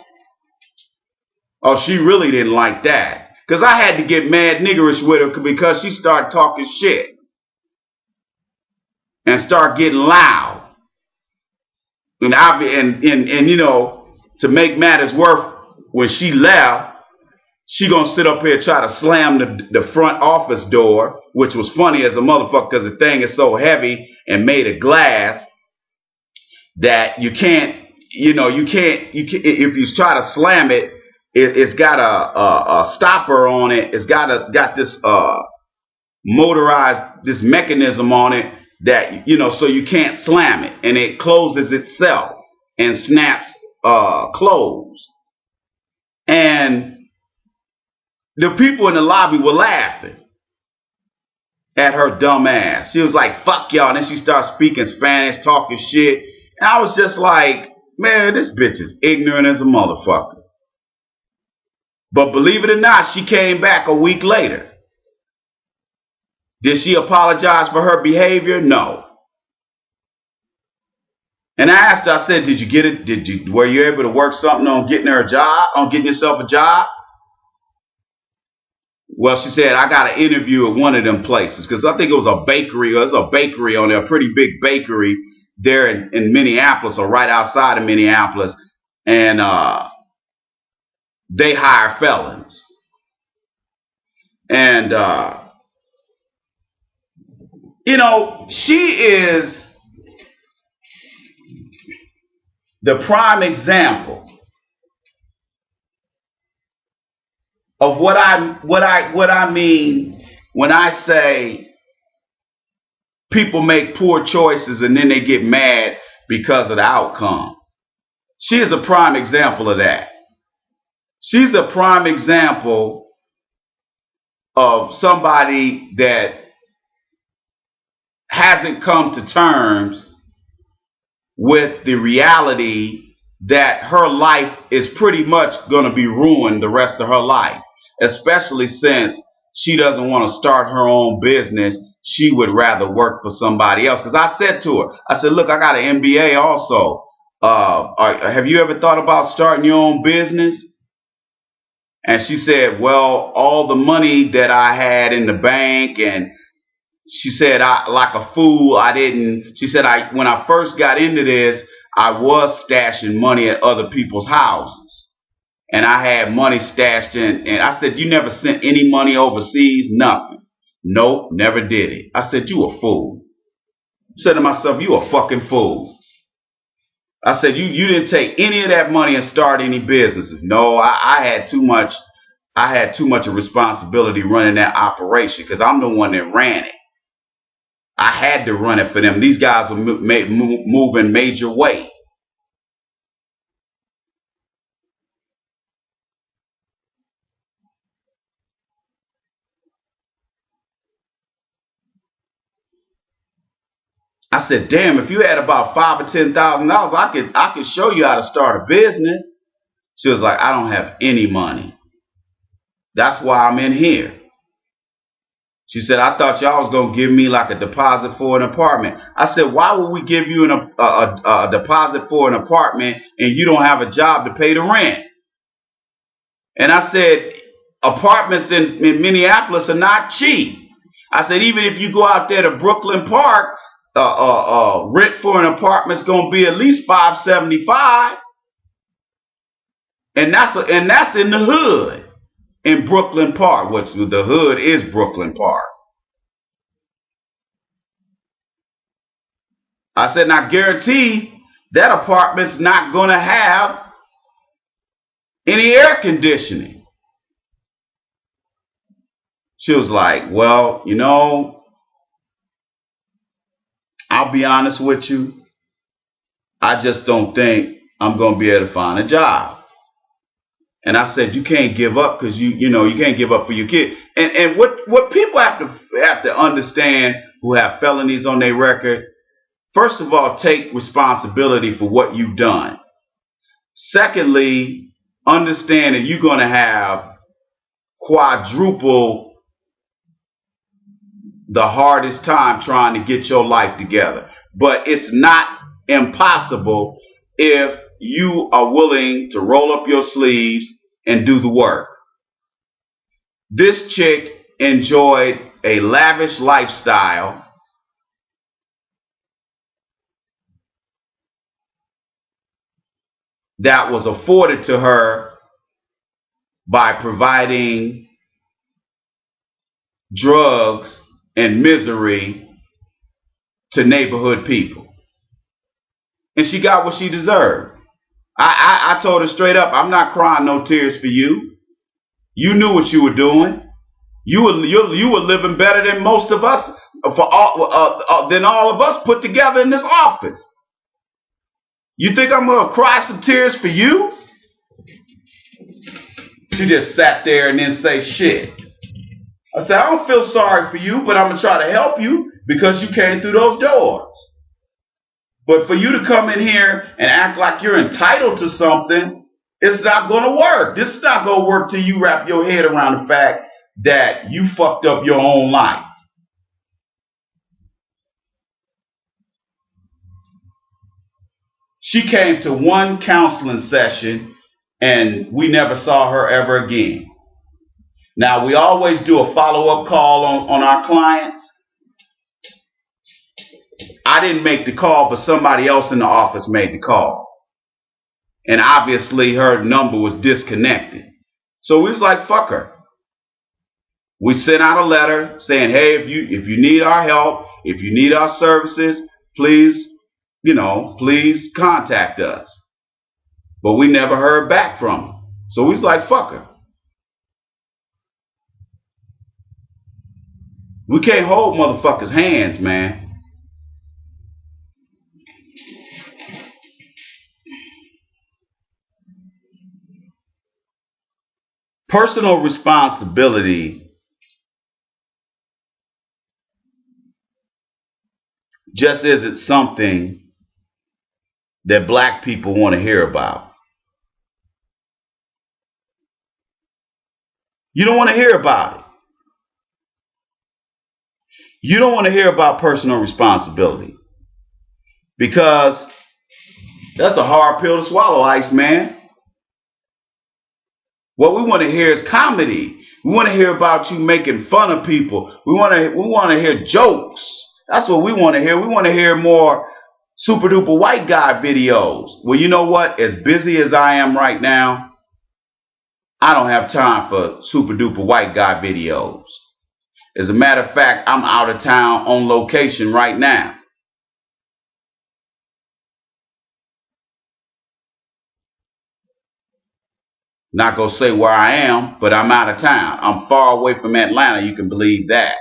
Oh, she really didn't like that. Because I had to get mad niggerish with her because she started talking shit. And start getting loud. And you know, to make matters worse, when she left, she gonna sit up here and try to slam the front office door, which was funny as a motherfucker because the thing is so heavy and made of glass that you can't, if you try to slam it, it's got a stopper on it. It's got this motorized, this mechanism on it that, so you can't slam it. And it closes itself and snaps closed. And the people in the lobby were laughing at her dumb ass. She was like, "Fuck y'all." And then she started speaking Spanish, talking shit. And I was just like, man, this bitch is ignorant as a motherfucker. But believe it or not, she came back a week later. Did she apologize for her behavior? No. And I asked her, I said, "Did you get it? Were you able to work something on getting her a job, on getting yourself a job?" Well, she said, "I got an interview at one of them places," because I think it was a bakery. There's a bakery on there, a pretty big bakery there in Minneapolis, or right outside of Minneapolis. And they hire felons. And, she is the prime example of what I mean when I say people make poor choices and then they get mad because of the outcome. She is a prime example of that. She's a prime example of somebody that hasn't come to terms with the reality that her life is pretty much going to be ruined the rest of her life, especially since she doesn't want to start her own business. She would rather work for somebody else. Because I said to her, I said, "Look, I got an MBA also. Have you ever thought about starting your own business?" And she said, "Well, all the money that I had in the bank," and she said, "I, like a fool, I didn't." She said, when I first got into this, I was stashing money at other people's houses. And I had money stashed in. And I said, "You never sent any money overseas?" "Nothing." "Nope, never did it." I said, "You a fool." I said to myself, "You a fucking fool." I said, you didn't take any of that money and start any businesses." "No, I had too much. I had too much of responsibility running that operation because I'm the one that ran it. I had to run it for them. These guys were moving major weight." I said, "Damn, if you had about $5,000 or $10,000, I could show you how to start a business." She was like, "I don't have any money. That's why I'm in here." She said, I thought y'all was going to give me like a deposit for an apartment. I said, why would we give you a deposit for an apartment and you don't have a job to pay the rent? And I said, apartments in Minneapolis are not cheap. I said, even if you go out there to Brooklyn Park, rent for an apartment is going to be at least $575, and that's in the hood in Brooklyn Park, which the hood is Brooklyn Park. I said, and I guarantee that apartment's not going to have any air conditioning. She was like, well, you know, I'll be honest with you. I just don't think I'm going to be able to find a job. And I said, you can't give up because you can't give up for your kid. And what people have to understand who have felonies on their record, first of all, take responsibility for what you've done. Secondly, understand that you're going to have quadruple the hardest time trying to get your life together. But it's not impossible if you are willing to roll up your sleeves and do the work. This chick enjoyed a lavish lifestyle that was afforded to her by providing drugs and misery to neighborhood people. And she got what she deserved. I told her straight up, I'm not crying no tears for you. You knew what you were doing. You were living better than most of us, than all of us put together in this office. You think I'm going to cry some tears for you? She just sat there and didn't say shit. I said, I don't feel sorry for you, but I'm going to try to help you because you came through those doors. But for you to come in here and act like you're entitled to something, it's not going to work. This is not going to work till you wrap your head around the fact that you fucked up your own life. She came to one counseling session and we never saw her ever again. Now, we always do a follow-up call on our clients. I didn't make the call, but somebody else in the office made the call. And obviously her number was disconnected. So we was like, fuck her. We sent out a letter saying, hey, if you need our help, if you need our services, please contact us. But we never heard back from her. So we was like, fuck her. We can't hold motherfuckers' hands, man. Personal responsibility just isn't something that black people want to hear about. You don't want to hear about it. You don't want to hear about personal responsibility because that's a hard pill to swallow, Iceman. What we want to hear is comedy. We want to hear about you making fun of people. We want to hear jokes. That's what we want to hear. We want to hear more super duper white guy videos. Well, you know what? As busy as I am right now, I don't have time for super duper white guy videos. As a matter of fact, I'm out of town on location right now. Not going to say where I am, but I'm out of town. I'm far away from Atlanta, you can believe that.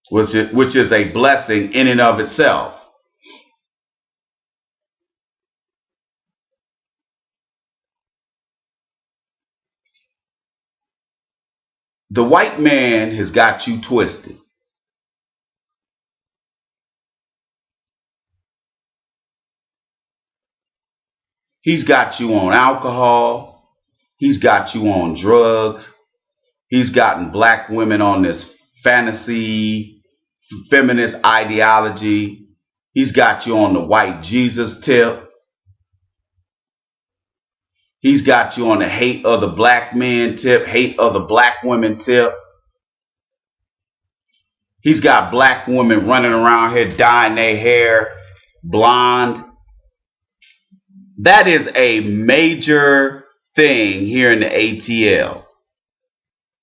Which is a blessing in and of itself. The white man has got you twisted. He's got you on alcohol. He's got you on drugs. He's gotten black women on this fantasy, feminist ideology. He's got you on the white Jesus tip. He's got you on the hate of the black men tip, hate of the black women tip. He's got black women running around here dyeing their hair blonde. That is a major thing here in the ATL,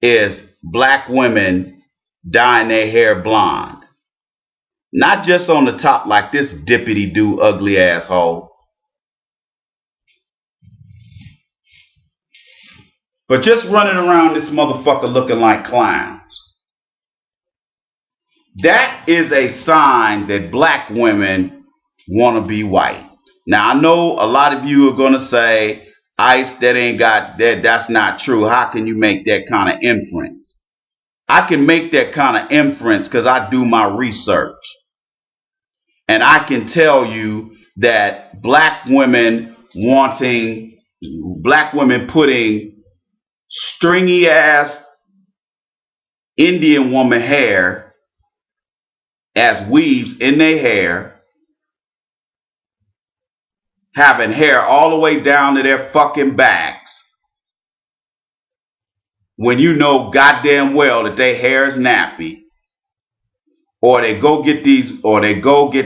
is black women dyeing their hair blonde. Not just on the top like this dippity-doo ugly asshole, but just running around this motherfucker looking like clowns. That is a sign that black women want to be white. Now, I know a lot of you are going to say, Ice, that's not true. How can you make that kind of inference? I can make that kind of inference because I do my research. And I can tell you that black women putting stringy ass Indian woman hair as weaves in their hair, having hair all the way down to their fucking backs, when you know goddamn well that their hair is nappy, or they go get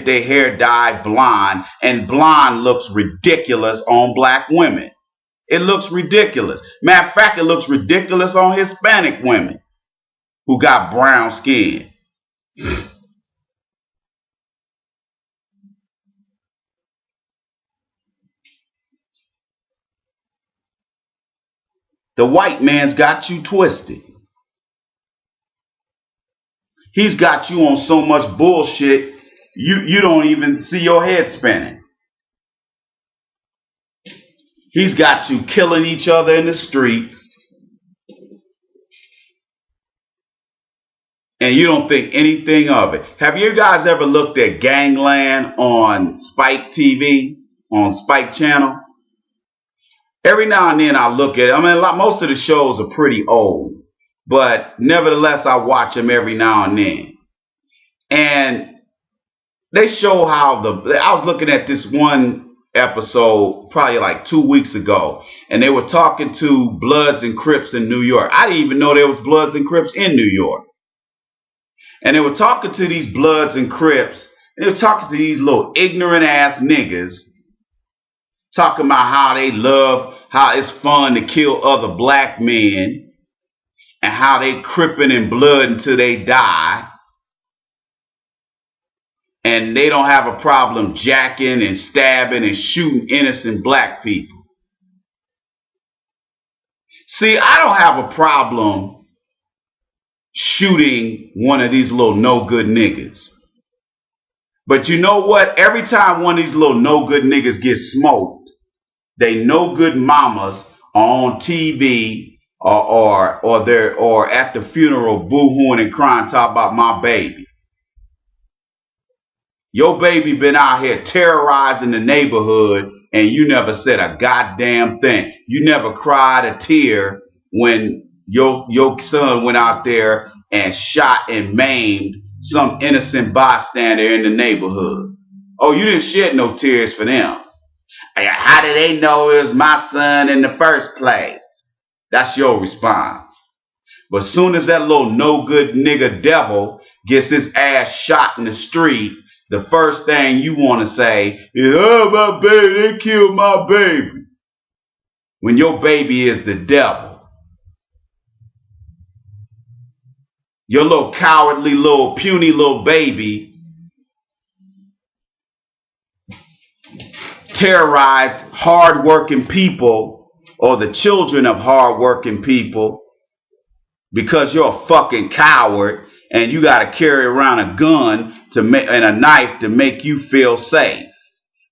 their hair dyed blonde, and blonde looks ridiculous on black women. It looks ridiculous. Matter of fact, it looks ridiculous on Hispanic women who got brown skin. The white man's got you twisted. He's got you on so much bullshit, you don't even see your head spinning. He's got you killing each other in the streets, and you don't think anything of it. Have you guys ever looked at Gangland on Spike TV, on Spike Channel? Every now and then I look at it. I mean, most of the shows are pretty old, but nevertheless, I watch them every now and then. And they show how I was looking at this one episode probably like 2 weeks ago, and they were talking to Bloods and Crips in New York. I didn't even know there was Bloods and Crips in New York. And they were talking to these Bloods and Crips, and they were talking to these little ignorant ass niggas, talking about how it's fun to kill other black men, and how they crippin' in blood until they die, and they don't have a problem jacking and stabbing and shooting innocent black people. See, I don't have a problem shooting one of these little no good niggas. But you know what? Every time one of these little no good niggas gets smoked, they no good mamas are on TV or at the funeral boo-hooing and crying, talk about my baby. Your baby been out here terrorizing the neighborhood, and you never said a goddamn thing. You never cried a tear when your son went out there and shot and maimed some innocent bystander in the neighborhood. Oh, you didn't shed no tears for them. How did they know it was my son in the first place? That's your response. But soon as that little no good nigga devil gets his ass shot in the street, the first thing you want to say is, oh, my baby, they killed my baby. When your baby is the devil. Your little cowardly, little puny little baby terrorized hard-working people, or the children of hard-working people, because you're a fucking coward and you got to carry around a gun and a knife to make you feel safe,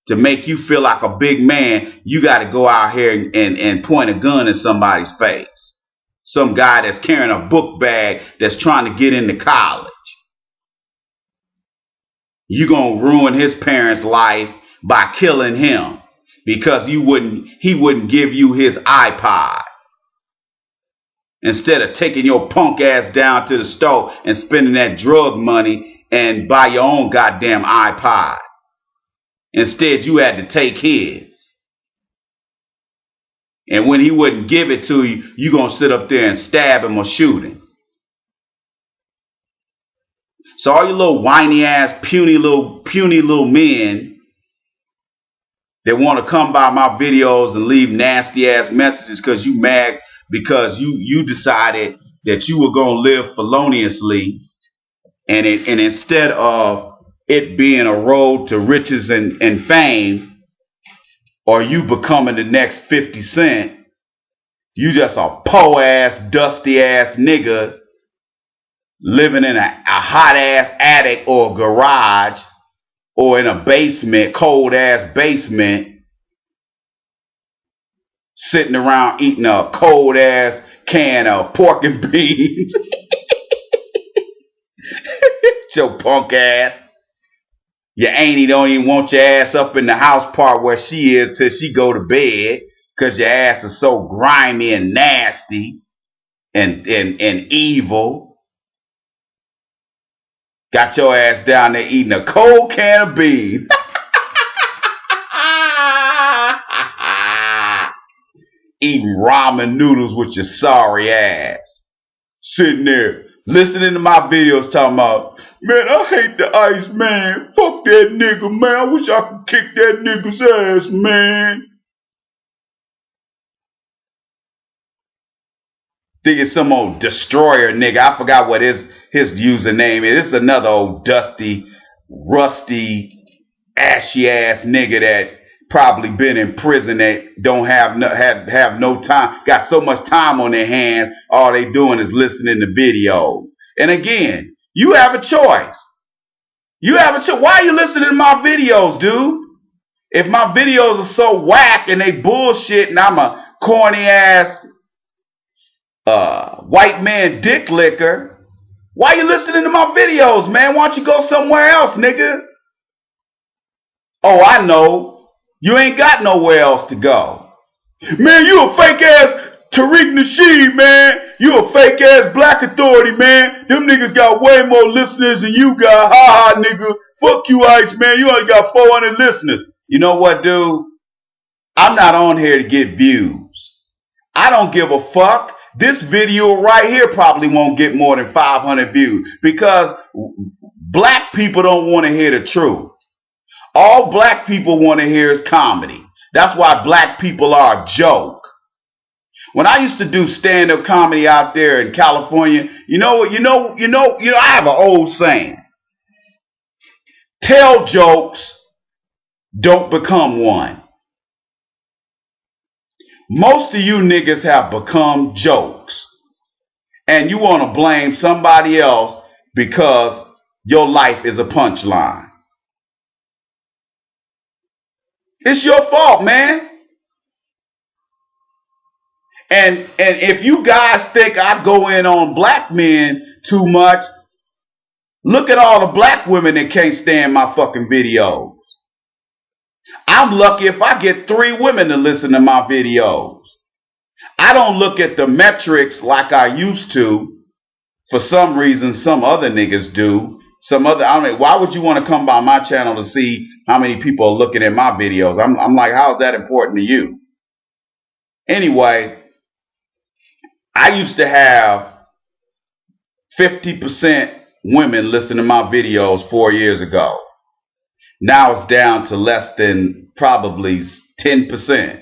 to make you feel like a big man. You got to go out here and point a gun in somebody's face. Some guy that's carrying a book bag that's trying to get into college. You're going to ruin his parents' life by killing him because he wouldn't give you his iPod. instead of taking your punk ass down to the store and spending that drug money and buy your own goddamn iPod. Instead, you had to take his. And when he wouldn't give it to you, you gonna sit up there and stab him or shoot him. So all you little whiny ass, puny little men that want to come by my videos and leave nasty ass messages because you mad because you decided that you were gonna live feloniously, and instead of it being a road to riches and fame, or you becoming the next 50 Cent, you just a po ass, dusty ass nigga living in a hot ass attic or garage or in a basement, cold ass basement, sitting around eating a cold ass can of pork and beans. Your punk ass. Your auntie don't even want your ass up in the house part where she is till she go to bed, because your ass is so grimy and nasty and evil. Got your ass down there eating a cold can of beans. Eating ramen noodles with your sorry ass. Sitting there listening to my videos talking about, man, I hate the Iceman. Fuck that nigga, man. I wish I could kick that nigga's ass, man. Think it's some old destroyer nigga. I forgot what his username is. It's another old dusty, rusty, ashy ass nigga that probably been in prison that don't have no time, got so much time on their hands, all they doing is listening to videos. And again, you have a choice. You have a choice. Why are you listening to my videos, dude? If my videos are so whack and they bullshit and I'm a corny ass white man dick licker, why you listening to my videos, man? Why don't you go somewhere else, nigga? Oh, I know. You ain't got nowhere else to go. Man, you a fake ass Tariq Nasheed, man. You a fake ass Black Authority, man. Them niggas got way more listeners than you got. Ha ha, nigga. Fuck you, Iceman. You only got 400 listeners. You know what, dude? I'm not on here to get views. I don't give a fuck. This video right here probably won't get more than 500 views because black people don't want to hear the truth. All black people want to hear is comedy. That's why black people are a joke. When I used to do stand-up comedy out there in California, I have an old saying. Tell jokes, don't become one. Most of you niggas have become jokes. And you want to blame somebody else because your life is a punchline. It's your fault, man. And if you guys think I go in on black men too much, look at all the black women that can't stand my fucking videos. I'm lucky if I get 3 women to listen to my videos. I don't look at the metrics like I used to. For some reason, some other niggas do. Why would you want to come by my channel to see how many people are looking at my videos? I'm like, how is that important to you? Anyway, I used to have 50% women listen to my videos 4 years ago. Now it's down to less than probably 10%.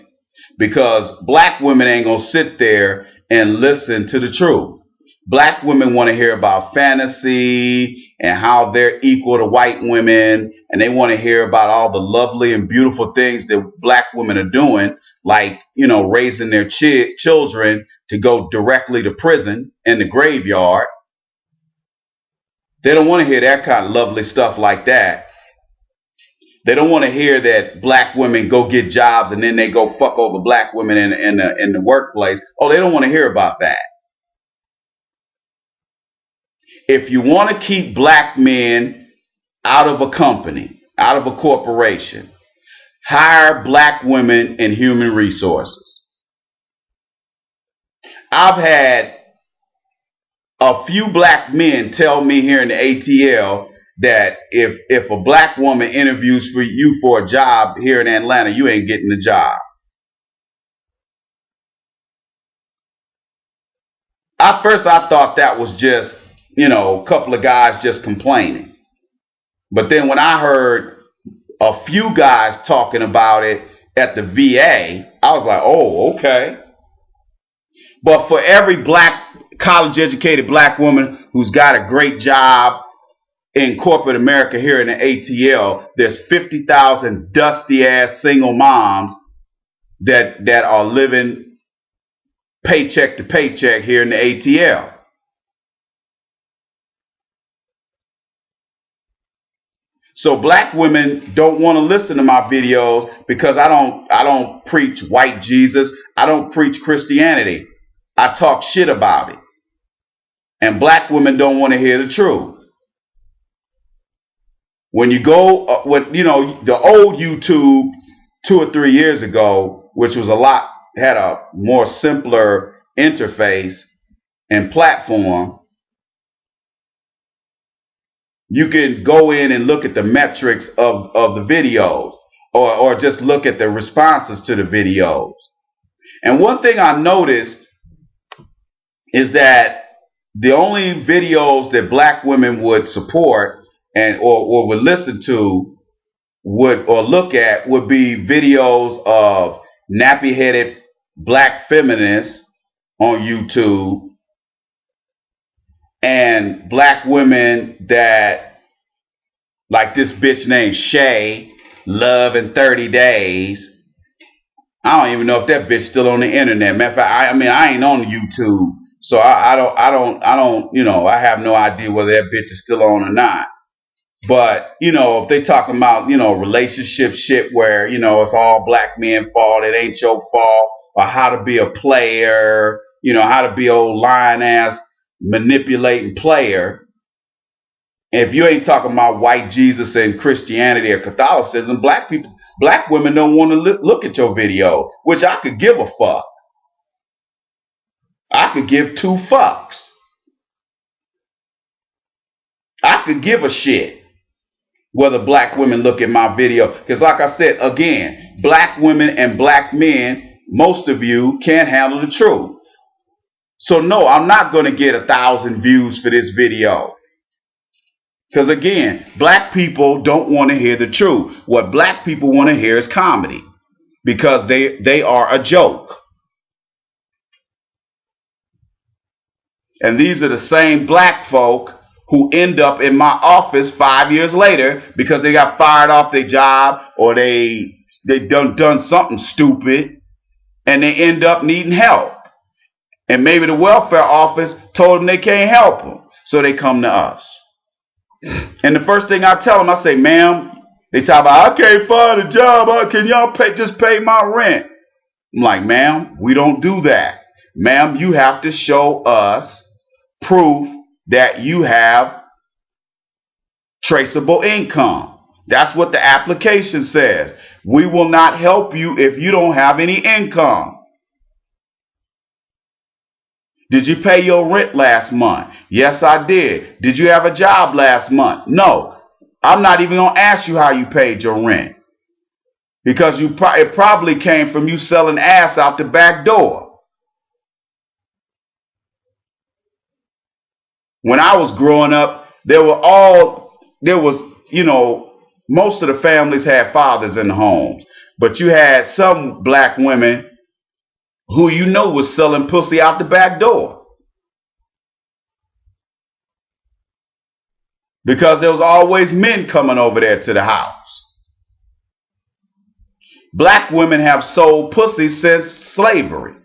Because black women ain't going to sit there and listen to the truth. Black women want to hear about fantasy and how they're equal to white women. And they want to hear about all the lovely and beautiful things that black women are doing. Like, raising their children to go directly to prison and the graveyard. They don't want to hear that kind of lovely stuff like that. They don't want to hear that black women go get jobs and then they go fuck over black women in the workplace. Oh, they don't want to hear about that. If you want to keep black men out of a company, out of a corporation, hire black women in human resources. I've had a few black men tell me here in the ATL that if a black woman interviews for you for a job here in Atlanta, you ain't getting the job. At first, I thought that was just, a couple of guys just complaining. But then when I heard a few guys talking about it at the VA, I was like, oh, okay. But for every college-educated black woman who's got a great job in corporate America here in the ATL, there's 50,000 dusty-ass single moms that are living paycheck to paycheck here in the ATL. So black women don't want to listen to my videos because I don't preach white Jesus. I don't preach Christianity. I talk shit about it. And black women don't want to hear the truth. When you go, the old YouTube 2 or 3 years ago, which was had a more simpler interface and platform, you can go in and look at the metrics of the videos, or just look at the responses to the videos. And one thing I noticed is that the only videos that black women would support or would listen to or look at would be videos of nappy-headed black feminists on YouTube and black women that, like this bitch named Shay, Love in 30 Days. I don't even know if that bitch still on the internet. Matter of fact, I ain't on YouTube, so I have no idea whether that bitch is still on or not. But, if they talking about, relationship shit where, it's all black men fault, it ain't your fault, or how to be a player, how to be old lying ass manipulating player. And if you ain't talking about white Jesus and Christianity or Catholicism, black women don't want to look at your video, which I could give a fuck. I could give 2 fucks. I could give a shit whether black women look at my video. Because like I said, again, black women and black men, most of you can't handle the truth. So no, I'm not going to get 1,000 views for this video. Because again, black people don't want to hear the truth. What black people want to hear is comedy. Because they are a joke. And these are the same black folk who end up in my office 5 years later because they got fired off their job or they done something stupid and they end up needing help. And maybe the welfare office told them they can't help them, so they come to us. And the first thing I tell them, I say, ma'am, they talk about, I can't find a job. Can y'all just pay my rent? I'm like, ma'am, we don't do that. Ma'am, you have to show us proof that you have traceable income. That's what the application says. We will not help you if you don't have any income. Did you pay your rent last month? Yes, I did. Did you have a job last month? No. I'm not even going to ask you how you paid your rent. Because it probably came from you selling ass out the back door. When I was growing up, most of the families had fathers in the homes. But you had some black women who was selling pussy out the back door. Because there was always men coming over there to the house. Black women have sold pussy since slavery.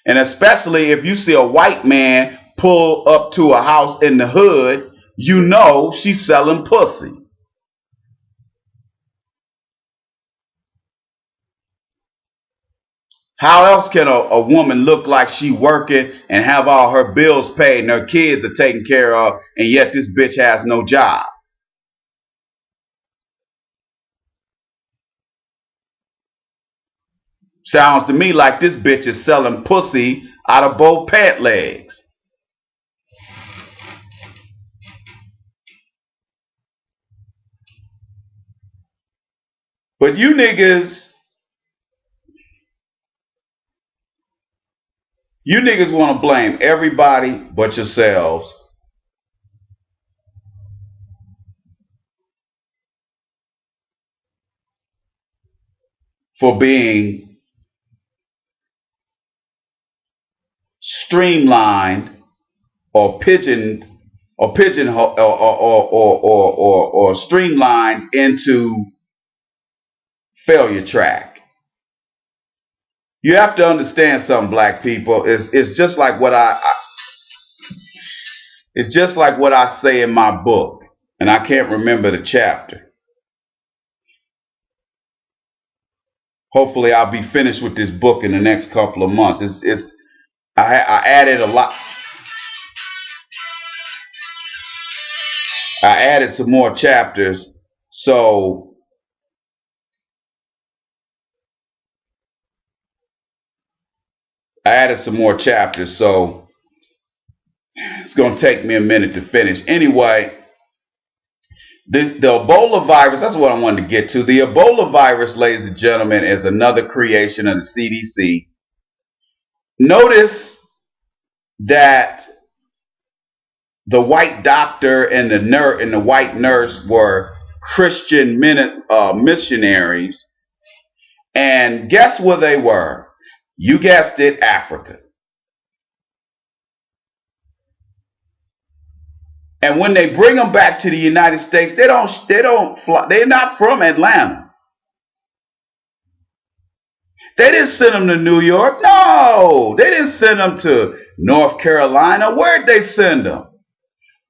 And especially if you see a white man pull up to a house in the hood, you know she's selling pussy. How else can a woman look like she working and have all her bills paid and her kids are taken care of, and yet this bitch has no job? Sounds to me like this bitch is selling pussy out of both pant legs. But you niggas want to blame everybody but yourselves for being streamlined or streamlined into failure track. You have to understand something, black people. It's just like what it's just like what I say in my book, and I can't remember the chapter. Hopefully, I'll be finished with this book in the next couple of months. I added a lot. I added some more chapters, so it's going to take me a minute to finish. Anyway, the Ebola virus, that's what I wanted to get to. The Ebola virus, ladies and gentlemen, is another creation of the CDC. Notice that the white doctor and the white nurse were Christian missionaries. And guess where they were? You guessed it, Africa. And when they bring them back to the United States, they're not from Atlanta. They didn't send them to New York. No, they didn't send them to North Carolina. Where'd they send them?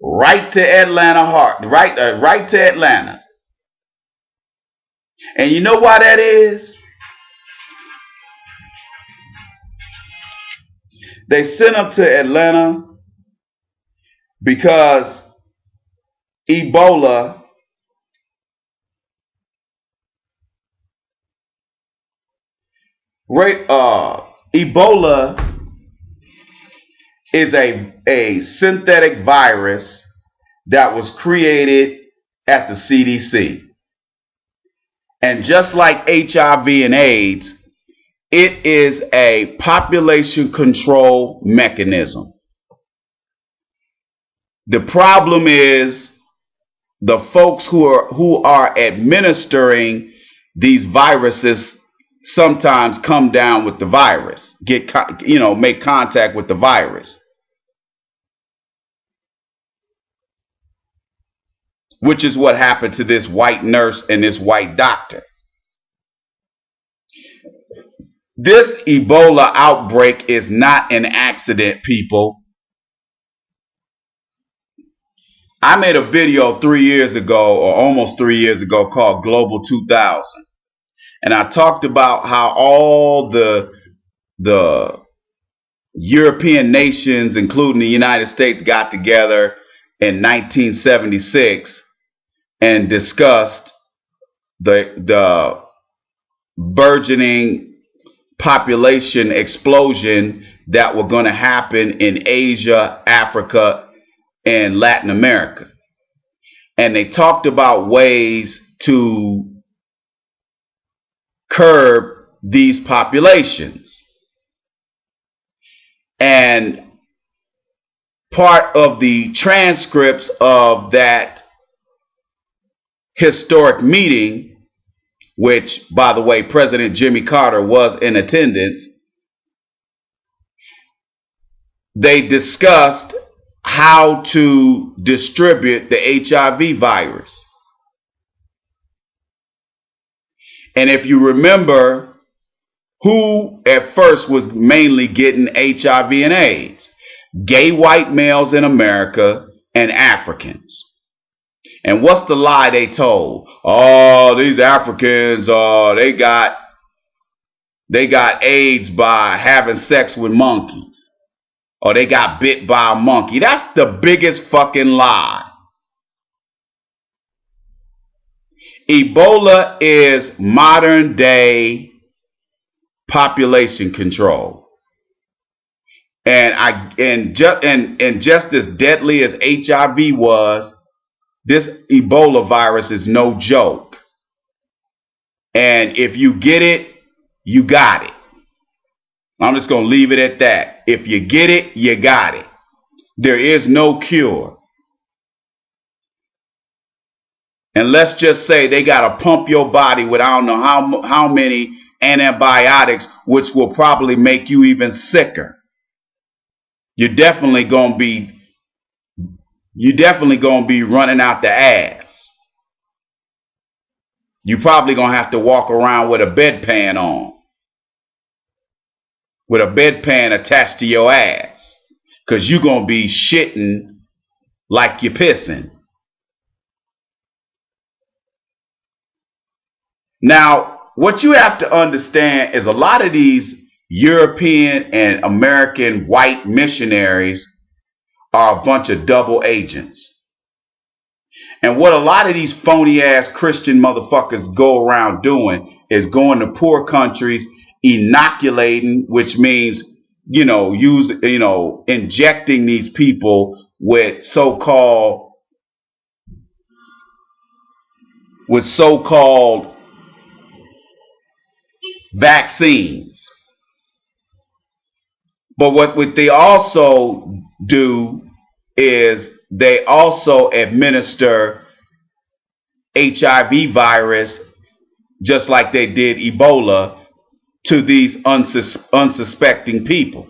Right to Atlanta, right to Atlanta. And you know why that is? They sent them to Atlanta because Ebola is a synthetic virus that was created at the CDC. And just like HIV and AIDS, it is a population control mechanism. The problem is the folks who are administering these viruses sometimes come down with the virus, make contact with the virus, which is what happened to this white nurse and this white doctor. This Ebola outbreak is not an accident, people. I made a video 3 years ago, or almost 3 years ago, called Global 2000. And I talked about how all the European nations, including the United States, got together in 1976 and discussed the burgeoning population explosion that were going to happen in Asia, Africa, and Latin America. And they talked about ways to curb these populations. And part of the transcripts of that historic meeting, which, by the way, President Jimmy Carter was in attendance, they discussed how to distribute the HIV virus. And if you remember, who at first was mainly getting HIV and AIDS? Gay white males in America and Africans. And what's the lie they told? Oh, these Africans, they got AIDS by having sex with monkeys. Or they got bit by a monkey. That's the biggest fucking lie. Ebola is modern day population control. And just as deadly as HIV was, this Ebola virus is no joke. And if you get it, you got it. I'm just going to leave it at that. If you get it, you got it. There is no cure. And let's just say they got to pump your body with I don't know how many antibiotics, which will probably make you even sicker. You're definitely going to be running out the ass. You're probably going to have to walk around with a bedpan on. With a bedpan attached to your ass. Because you're going to be shitting like you're pissing. Now, what you have to understand is a lot of these European and American white missionaries are a bunch of double agents. And what a lot of these phony ass Christian motherfuckers go around doing is going to poor countries, inoculating, which means, injecting these people with so-called vaccines. But what they also do is they also administer HIV virus, just like they did Ebola, to these unsuspecting people.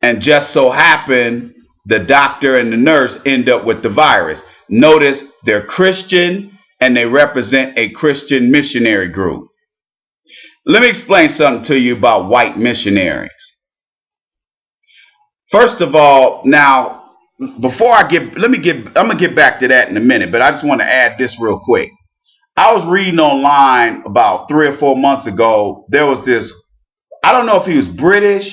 And just so happen the doctor and the nurse end up with the virus. Notice they're Christian and they represent a Christian missionary group. Let me explain something to you about white missionaries. First of all, now, I'm going to get back to that in a minute, but I just want to add this real quick. I was reading online about 3 or 4 months ago. There was this, I don't know if he was British.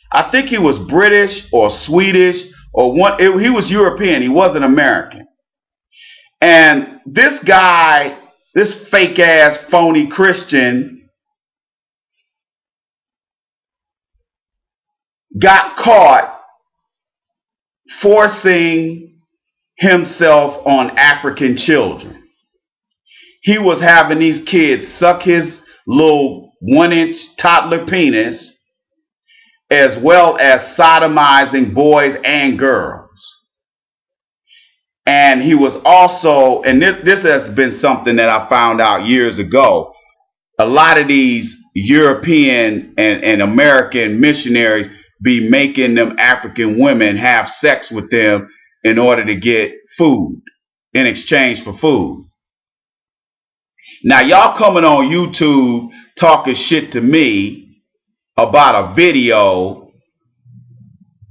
I think he was British or Swedish or he was European. He wasn't American. And this guy, this fake ass phony Christian, got caught forcing himself on African children. He was having these kids suck his little 1-inch toddler penis, as well as sodomizing boys and girls. And he was also, and this has been something that I found out years ago, a lot of these European and American missionaries be making them African women have sex with them in order to get food, in exchange for food. Now y'all coming on YouTube talking shit to me about a video,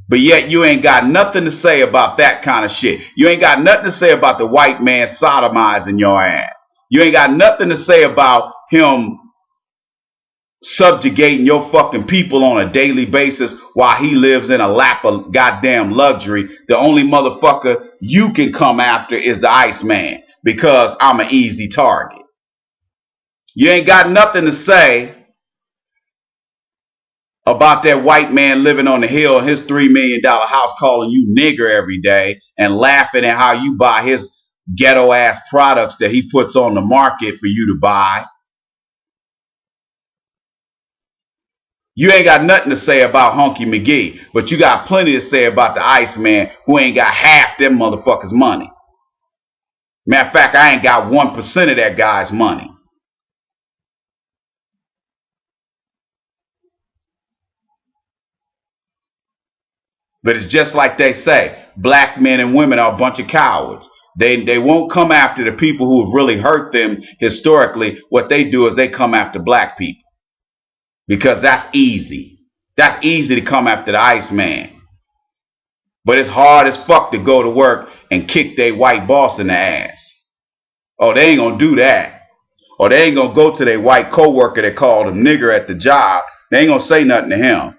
but yet you ain't got nothing to say about that kind of shit. You ain't got nothing to say about the white man sodomizing your ass. You ain't got nothing to say about him subjugating your fucking people on a daily basis while he lives in a lap of goddamn luxury. The only motherfucker you can come after is the Iceman, because I'm an easy target. You ain't got nothing to say about that white man living on the hill in his $3 million house calling you nigger every day and laughing at how you buy his ghetto ass products that he puts on the market for you to buy. You ain't got nothing to say about Hunky McGee, but you got plenty to say about the Iceman, who ain't got half them motherfuckers' money. Matter of fact, I ain't got 1% of that guy's money. But it's just like they say, black men and women are a bunch of cowards. They won't come after the people who have really hurt them historically. What they do is they come after black people. Because that's easy. That's easy to come after the Iceman. But it's hard as fuck to go to work and kick their white boss in the ass. Oh, they ain't gonna do that. Or they ain't gonna go to their white coworker that called them nigger at the job. They ain't gonna say nothing to him.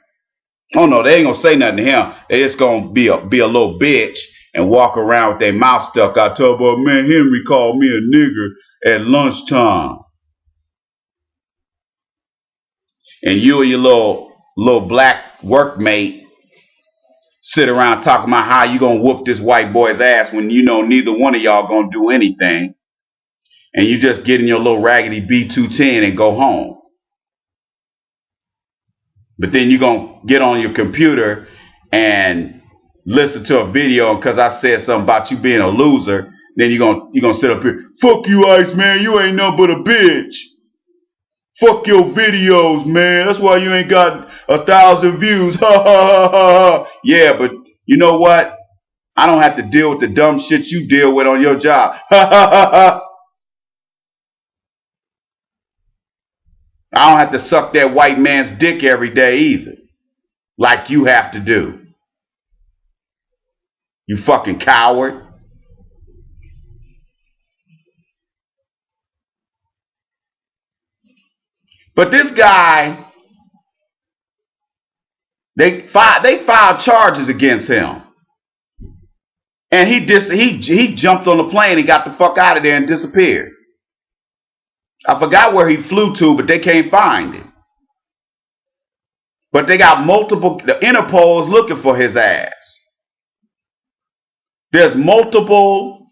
Oh no, they ain't gonna say nothing to him. They just gonna be a little bitch and walk around with their mouth stuck out, talk about, man, Henry called me a nigger at lunchtime. And you and your little black workmate sit around talking about how you gonna whoop this white boy's ass when you know neither one of y'all gonna do anything. And you just get in your little raggedy B210 and go home. But then you're going to get on your computer and listen to a video because I said something about you being a loser. Then you're gonna sit up here, fuck you, Iceman, you ain't nothing but a bitch. Fuck your videos, man. That's why you ain't got 1,000 views. Ha ha ha ha ha. Yeah, but you know what? I don't have to deal with the dumb shit you deal with on your job. Ha ha ha ha. I don't have to suck that white man's dick every day either. Like you have to do. You fucking coward. But this guy, they filed charges against him. And he jumped on the plane and got the fuck out of there and disappeared. I forgot where he flew to, but they can't find him. But they got the Interpol is looking for his ass. There's multiple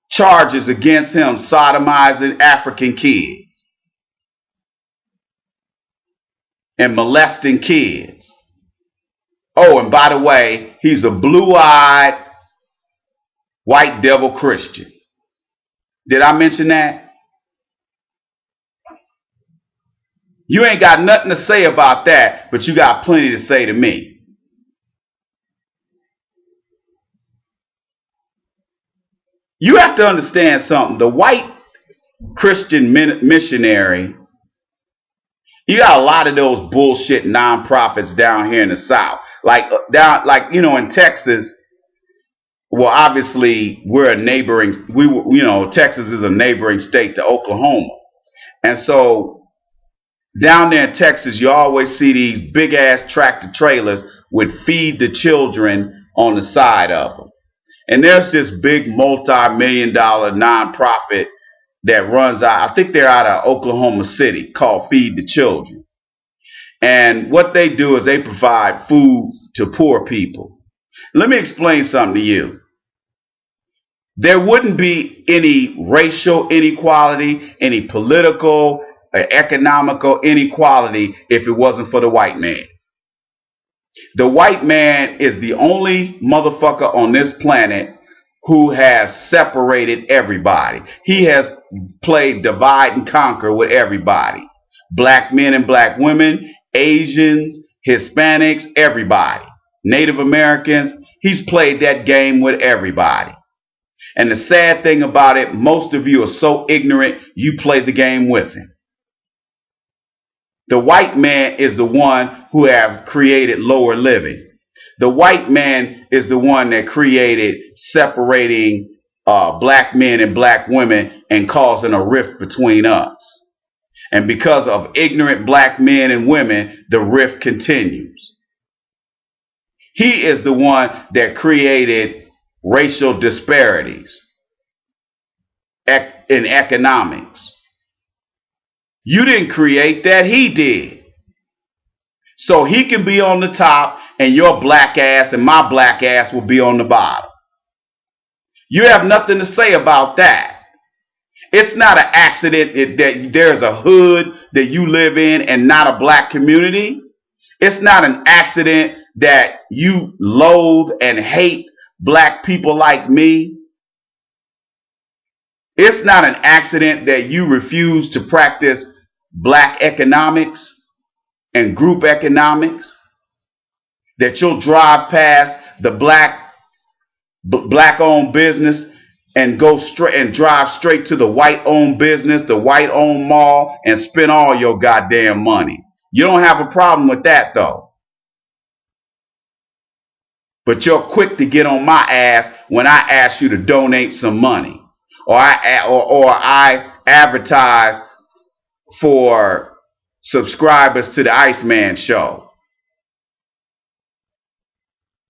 charges against him sodomizing African kids and molesting kids. Oh, and by the way, he's a blue-eyed white devil Christian. Did I mention that? You ain't got nothing to say about that, but you got plenty to say to me. You have to understand something. The white Christian missionary, you got a lot of those bullshit nonprofits down here in the South. Like in Texas. Well, obviously we're a neighboring. Texas is a neighboring state to Oklahoma, and so down there in Texas, you always see these big ass tractor trailers with "Feed the Children" on the side of them. And there's this big multi-million-dollar nonprofit that runs out. I think they're out of Oklahoma City, called Feed the Children. And what they do is they provide food to poor people. Let me explain something to you. There wouldn't be any racial inequality, any political or economical inequality if it wasn't for the white man. The white man is the only motherfucker on this planet who has separated everybody. He has played divide and conquer with everybody. Black men and black women, Asians, Hispanics, everybody. Native Americans, he's played that game with everybody. And the sad thing about it, most of you are so ignorant, you play the game with him. The white man is the one who have created lower living. The white man is the one that created separating black men and black women and causing a rift between us. And because of ignorant black men and women, the rift continues. He is the one that created racial disparities in economics. You didn't create that, he did. So he can be on the top and your black ass and my black ass will be on the bottom. You have nothing to say about that. It's not an accident that there's a hood that you live in and not a black community. It's not an accident that you loathe and hate black people like me. It's not an accident that you refuse to practice black economics and group economics, that you'll drive past the black-owned business and go straight and drive straight to the white-owned business, the white-owned mall, and spend all your goddamn money. You don't have a problem with that, though. But you're quick to get on my ass when I ask you to donate some money, or I advertise for subscribers to the Iceman show.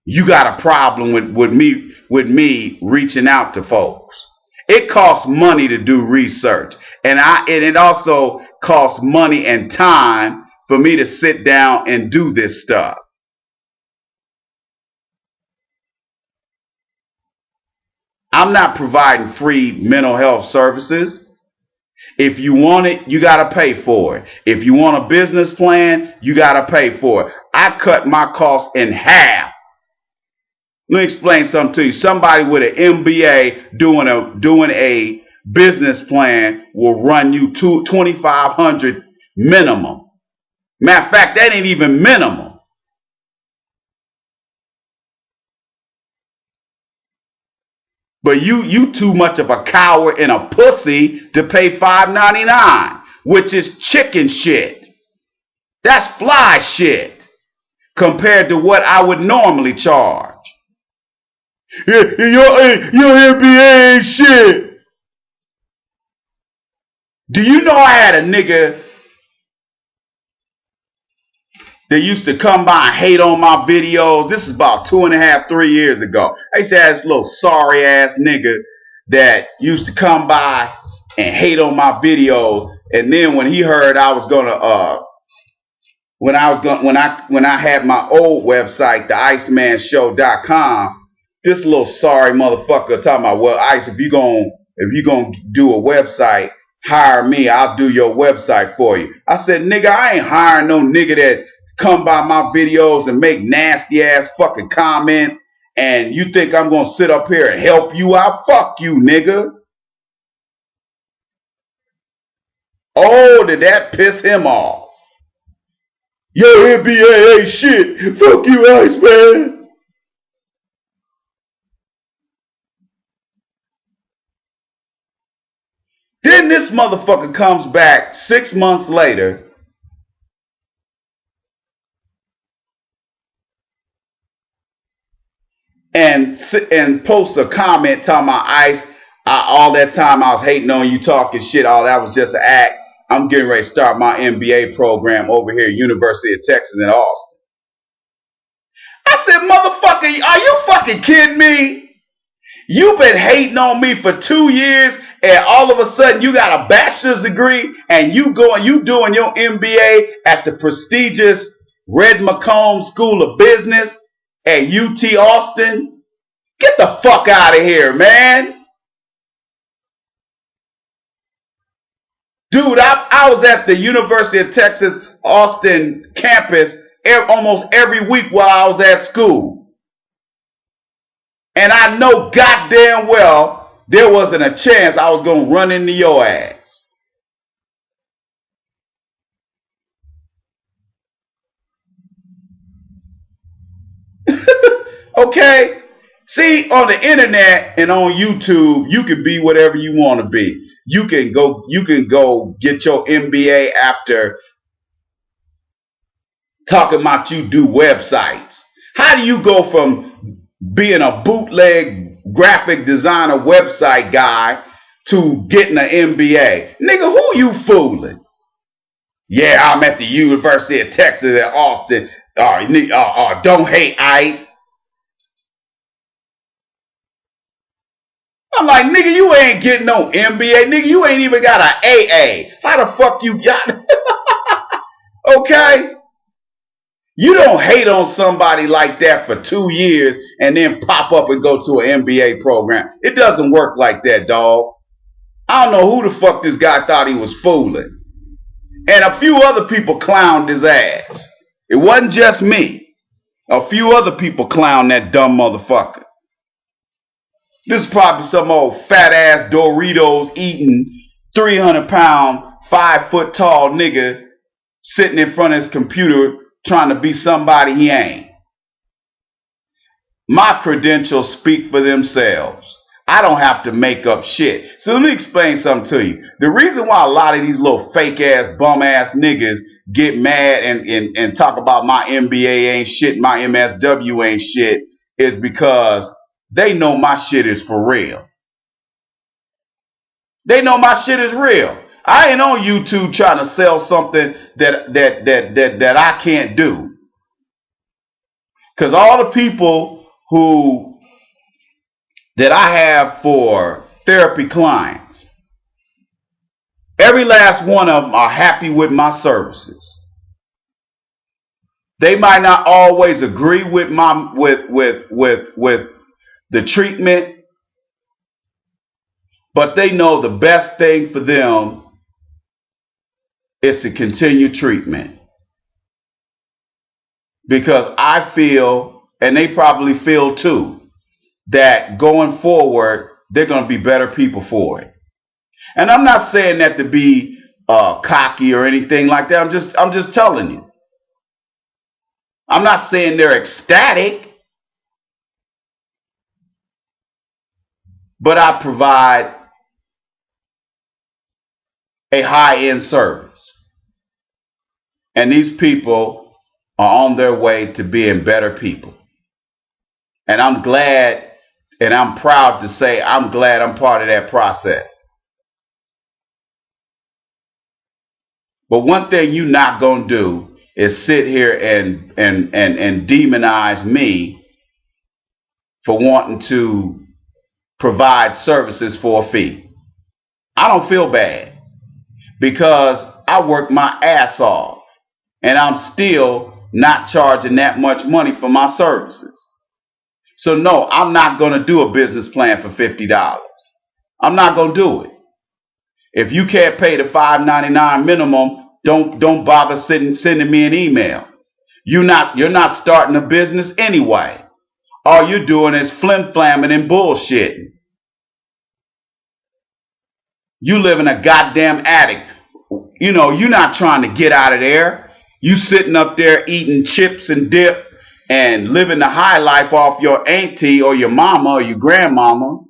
you got a problem with me reaching out to folks. It costs money to do research, and it also costs money and time for me to sit down and do this stuff. I'm not providing free mental health services. If you want it, you got to pay for it. If you want a business plan, you got to pay for it. I cut my costs in half. Let me explain something to you. Somebody with an MBA doing a business plan will run you $2,500 minimum. Matter of fact, that ain't even minimum. But you too much of a coward and a pussy to pay $5.99, which is chicken shit. That's fly shit compared to what I would normally charge. Your MBA ain't shit. Do you know I had a nigga that used to come by and hate on my videos? This is about 2.5, 3 years ago. I used to have this little sorry ass nigga that used to come by and hate on my videos. And then when he heard I was gonna when I had my old website, the IcemanShow.com, this little sorry motherfucker talking about, well, Ice, if you gonna do a website, hire me. I'll do your website for you. I said, nigga, I ain't hiring no nigga that come by my videos and make nasty ass fucking comments, and you think I'm gonna sit up here and help you out? Fuck you, nigga. Oh, did that piss him off? Your NBA ain't shit. Fuck you, Iceman. Then this motherfucker comes back 6 months later and posts a comment talking about, Ice, all that time I was hating on you, talking shit, all that was just an act. I'm getting ready to start my MBA program over here at University of Texas in Austin. I said, motherfucker, are you fucking kidding me? You've been hating on me for 2 years, and all of a sudden you got a bachelor's degree, and you doing your MBA at the prestigious Red McComb School of Business at UT Austin? Get the fuck out of here, man. Dude, I was at the University of Texas Austin campus almost every week while I was at school. And I know goddamn well there wasn't a chance I was going to run into your ass. Okay? See, on the internet and on YouTube, you can be whatever you want to be. You can go get your MBA after talking about you do websites. How do you go from being a bootleg graphic designer website guy to getting an MBA? Nigga, who you fooling? Yeah, I'm at the University of Texas at Austin. Don't hate Ice. I'm like, nigga, you ain't getting no MBA. Nigga, you ain't even got an AA. How the fuck you got it? Okay? You don't hate on somebody like that for 2 years and then pop up and go to an MBA program. It doesn't work like that, dog. I don't know who the fuck this guy thought he was fooling. And a few other people clowned his ass. It wasn't just me. A few other people clowned that dumb motherfucker. This is probably some old fat ass Doritos eating 300-pound, 5-foot tall nigga sitting in front of his computer trying to be somebody he ain't. My credentials speak for themselves. I don't have to make up shit. So let me explain something to you. The reason why a lot of these little fake ass, bum ass niggas get mad and talk about my MBA ain't shit, my MSW ain't shit, is because they know my shit is for real. They know my shit is real. I ain't on YouTube trying to sell something that I can't do. Because all the people who that I have for therapy clients, every last one of them are happy with my services. They might not always agree with my with the treatment, but they know the best thing for them is to continue treatment. Because I feel, and they probably feel too, that going forward, they're going to be better people for it. And I'm not saying that to be cocky or anything like that. I'm just telling you. I'm not saying they're ecstatic, but I provide a high-end service. And these people are on their way to being better people. And I'm glad, and I'm proud to say I'm glad I'm part of that process. But one thing you're not going to do is sit here and demonize me for wanting to provide services for a fee. I don't feel bad because I work my ass off and I'm still not charging that much money for my services. So no, I'm not going to do a business plan for $50. I'm not going to do it. If you can't pay the $5.99 minimum, don't bother sending me an email. You're not starting a business anyway. All you're doing is flim-flamming and bullshitting. You live in a goddamn attic. You know, you're not trying to get out of there. You sitting up there eating chips and dip and living the high life off your auntie or your mama or your grandmama.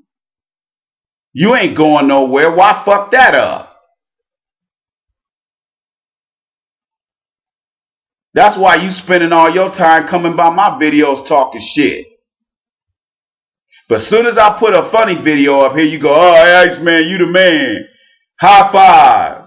You ain't going nowhere. Why fuck that up? That's why you spending all your time coming by my videos talking shit. But as soon as I put a funny video up here, you go, oh, hey, Iceman, you the man. High five.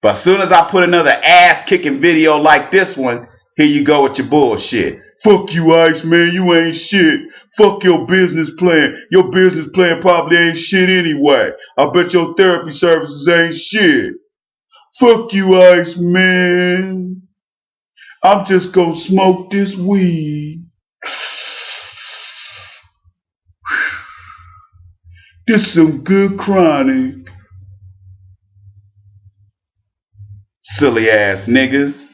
But as soon as I put another ass-kicking video like this one, here you go with your bullshit. Fuck you, Iceman, you ain't shit. Fuck your business plan. Your business plan probably ain't shit anyway. I bet your therapy services ain't shit. Fuck you, Iceman. I'm just gonna smoke this weed. This some good chronic. Silly ass niggas.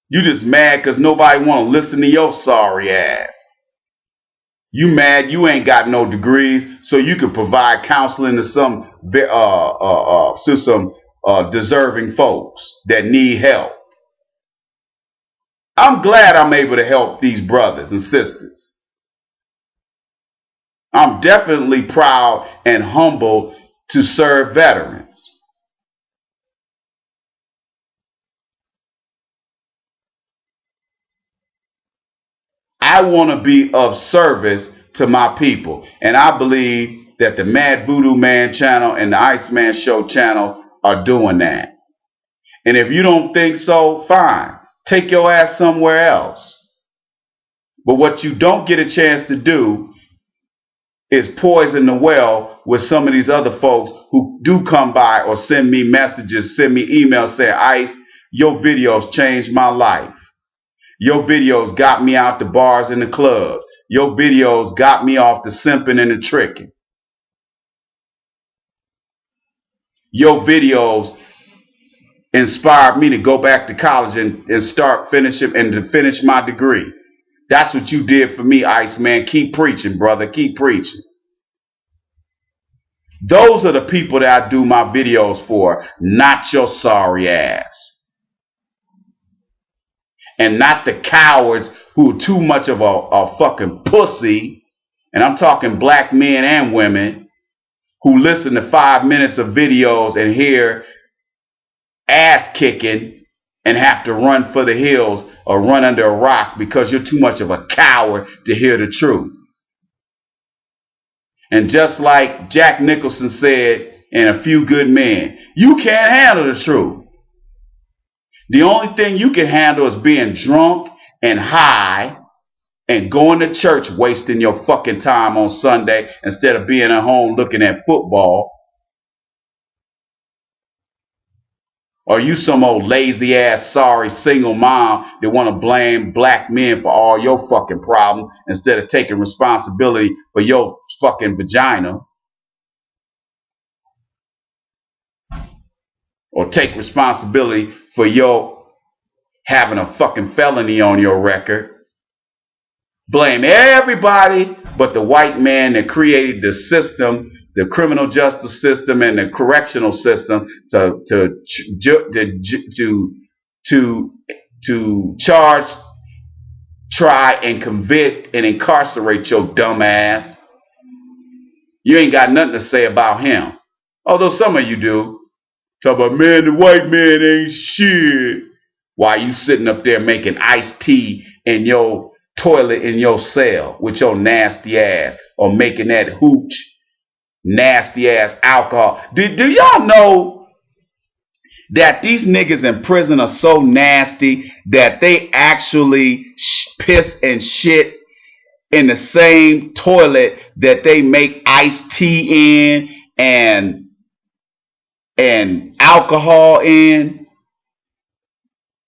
You just mad because nobody want to listen to your sorry ass. You mad you ain't got no degrees, so you can provide counseling to some deserving folks that need help. I'm glad I'm able to help these brothers and sisters. I'm definitely proud and humble to serve veterans. I want to be of service to my people. And I believe that the Mad Voodoo Man channel and the Iceman Show channel are doing that. And if you don't think so, fine. Take your ass somewhere else. But what you don't get a chance to do is poison the well with some of these other folks who do come by or send me messages, send me emails saying, Ice, your videos changed my life. Your videos got me out the bars and the clubs. Your videos got me off the simping and the tricking. Your videos inspired me to go back to college and to finish my degree. That's what you did for me, Iceman. Keep preaching, brother. Keep preaching. Those are the people that I do my videos for, not your sorry ass. And not the cowards who are too much of a fucking pussy, and I'm talking black men and women, who listen to 5 minutes of videos and hear ass kicking and have to run for the hills or run under a rock because you're too much of a coward to hear the truth. And just like Jack Nicholson said in A Few Good Men, you can't handle the truth. The only thing you can handle is being drunk and high and going to church wasting your fucking time on Sunday instead of being at home looking at football. Or you some old lazy ass sorry single mom that want to blame black men for all your fucking problems instead of taking responsibility for your fucking vagina. Or take responsibility for your having a fucking felony on your record. Blame everybody but the white man that created the system, the criminal justice system and the correctional system to charge, try, and convict and incarcerate your dumb ass. You ain't got nothing to say about him. Although some of you do. Talk about, man, the white man ain't shit. Why you sitting up there making iced tea in your toilet in your cell with your nasty ass, or making that hooch nasty ass alcohol? Do y'all know that these niggas in prison are so nasty that they actually piss and shit in the same toilet that they make iced tea in and alcohol in?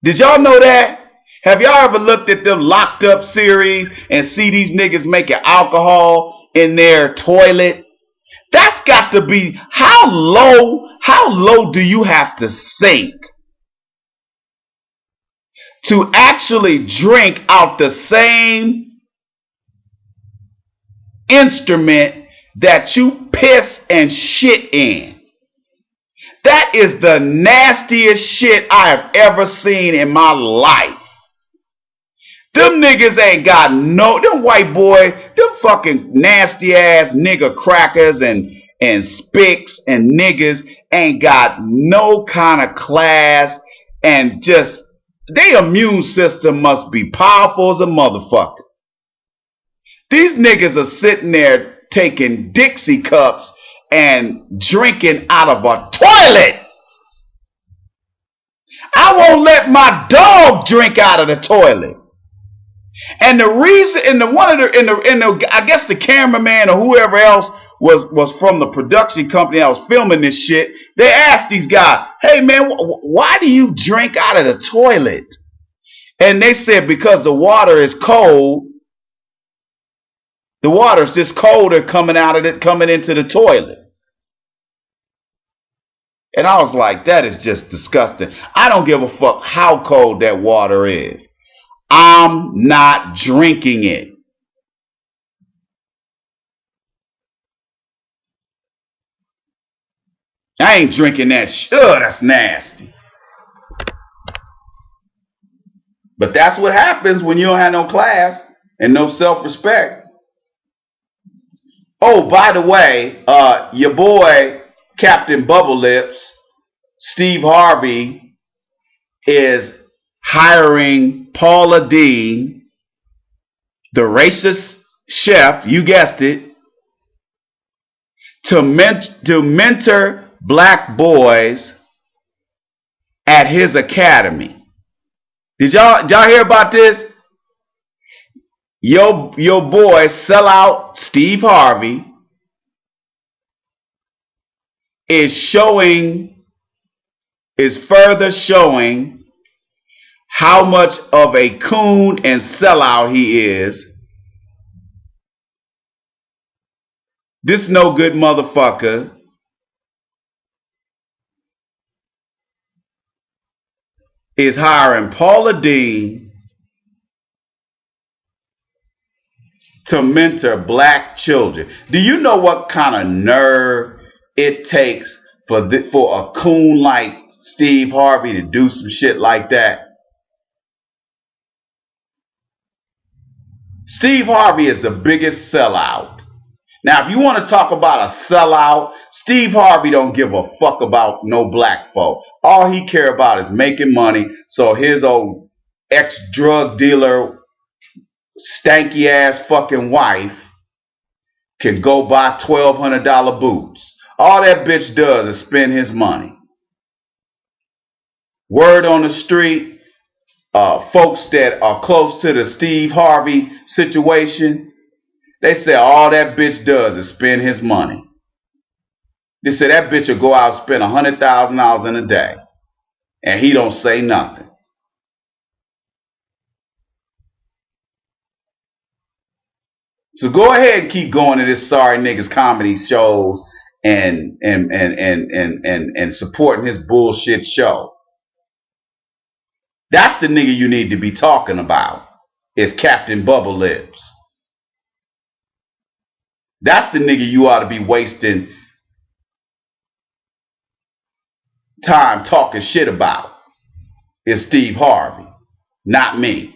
Did y'all know that? Have y'all ever looked at them Locked Up series and see these niggas making alcohol in their toilet? That's got to be, how low do you have to sink to actually drink out the same instrument that you piss and shit in? That is the nastiest shit I have ever seen in my life. Them niggas ain't got no, them white boy, them fucking nasty ass nigga crackers and spicks and niggas ain't got no kind of class, and just, their immune system must be powerful as a motherfucker. These niggas are sitting there taking Dixie cups and drinking out of a toilet. I won't let my dog drink out of the toilet. And the reason, I guess the cameraman or whoever else was from the production company that was filming this shit, they asked these guys, hey man, why do you drink out of the toilet? And they said, because the water is cold. The water's just colder coming into the toilet. And I was like, that is just disgusting. I don't give a fuck how cold that water is. I'm not drinking it. I ain't drinking that shit. Ugh, that's nasty. But that's what happens when you don't have no class and no self-respect. Oh, by the way, your boy, Captain Bubble Lips, Steve Harvey, is hiring Paula Deen, the racist chef, you guessed it, to mentor black boys at his academy. Did y'all hear about this? Your boy, sellout Steve Harvey, is further showing how much of a coon and sellout he is. This no good motherfucker is hiring Paula Deen to mentor black children. Do you know what kind of nerve it takes for a coon like Steve Harvey to do some shit like that? Steve Harvey is the biggest sellout. Now, if you want to talk about a sellout, Steve Harvey don't give a fuck about no black folk. All he care about is making money so his old ex-drug dealer, stanky ass fucking wife can go buy $1,200 boots. All that bitch does is spend his money. Word on the street, folks that are close to the Steve Harvey situation, they say all that bitch does is spend his money. They say that bitch will go out and spend $100,000 in a day, and he don't say nothing. So go ahead and keep going to this sorry niggas comedy shows and supporting his bullshit show. That's the nigga you need to be talking about, is Captain Bubble Lips. That's the nigga you ought to be wasting time talking shit about, is Steve Harvey, not me.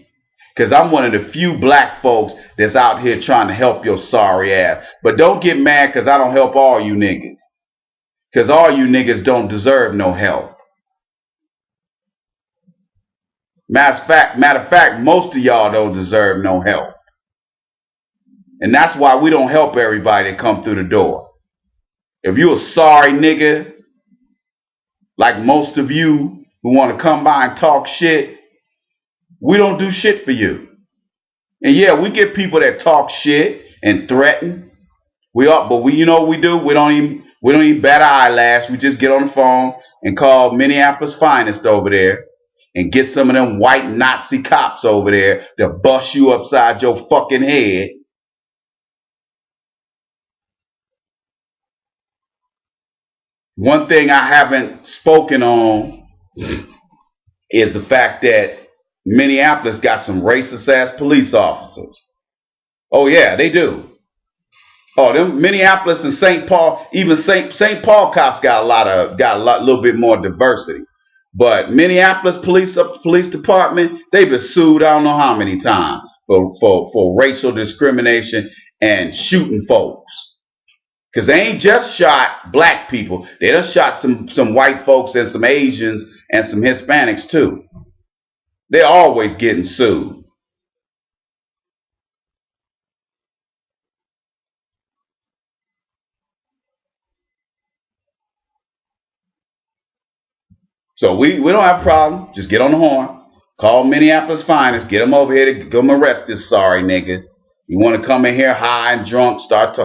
Because I'm one of the few black folks that's out here trying to help your sorry ass. But don't get mad because I don't help all you niggas. Because all you niggas don't deserve no help. Matter of fact, most of y'all don't deserve no help. And that's why we don't help everybody that come through the door. If you a sorry nigga, like most of you who want to come by and talk shit, we don't do shit for you. And yeah, we get people that talk shit and threaten. But you know what we do? We don't even bat an eyelash. We just get on the phone and call Minneapolis Finest over there and get some of them white Nazi cops over there to bust you upside your fucking head. One thing I haven't spoken on is the fact that Minneapolis got some racist ass police officers. Oh yeah, they do. Oh, them Minneapolis and St. Paul, even St. Paul cops got a little bit more diversity. But Minneapolis police department, they've been sued I don't know how many times for racial discrimination and shooting folks. Because they ain't just shot black people. They done shot some white folks and some Asians and some Hispanics too. They're always getting sued. So we don't have a problem. Just get on the horn. Call Minneapolis Finest. Get them over here to get them arrest this sorry nigga. You want to come in here high and drunk, start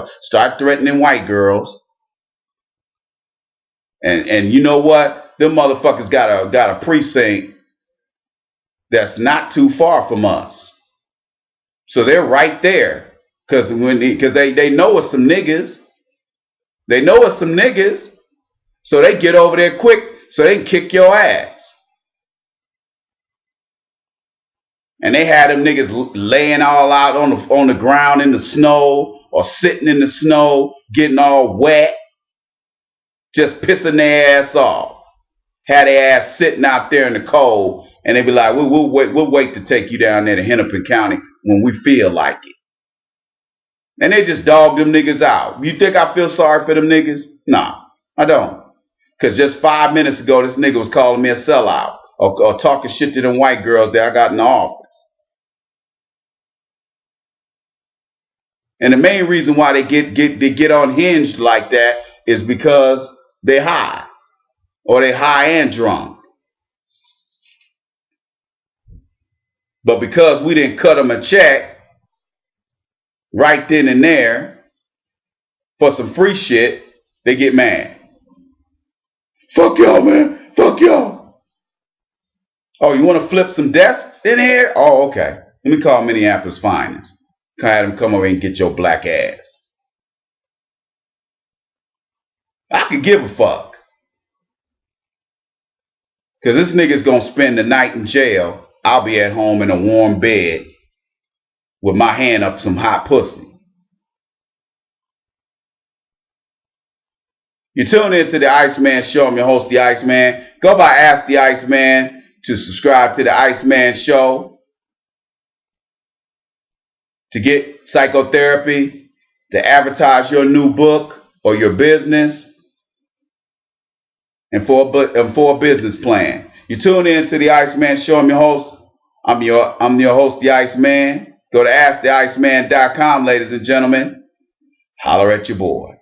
threatening white girls. And you know what? Them motherfuckers got a precinct that's not too far from us. So they're right there. Because they know us some niggas. They know us some niggas. So they get over there quick so they can kick your ass. And they had them niggas laying all out on the ground in the snow or sitting in the snow, getting all wet, just pissing their ass off. Had their ass sitting out there in the cold, and they be like, we'll wait to take you down there to Hennepin County when we feel like it. And they just dog them niggas out. You think I feel sorry for them niggas? Nah, I don't. Because just 5 minutes ago, this nigga was calling me a sellout or talking shit to them white girls that I got in the office. And the main reason why they get unhinged like that is because they're high. Or they're high and drunk. But because we didn't cut them a check right then and there for some free shit, they get mad. Fuck y'all, man. Fuck y'all. Oh, you want to flip some desks in here? Oh, okay. Let me call Minneapolis Finest. Have them come over and get your black ass. I could give a fuck. Because this nigga's going to spend the night in jail. I'll be at home in a warm bed with my hand up some hot pussy. You tune in to the Iceman Show. I'm your host, the Iceman. Go by Ask the Iceman to subscribe to the Iceman Show. To get psychotherapy, to advertise your new book or your business, and for a business plan. You tune in to the Iceman Show. I'm your host. I'm your host, the Iceman. Go to AskTheIceman.com, ladies and gentlemen. Holler at your boy.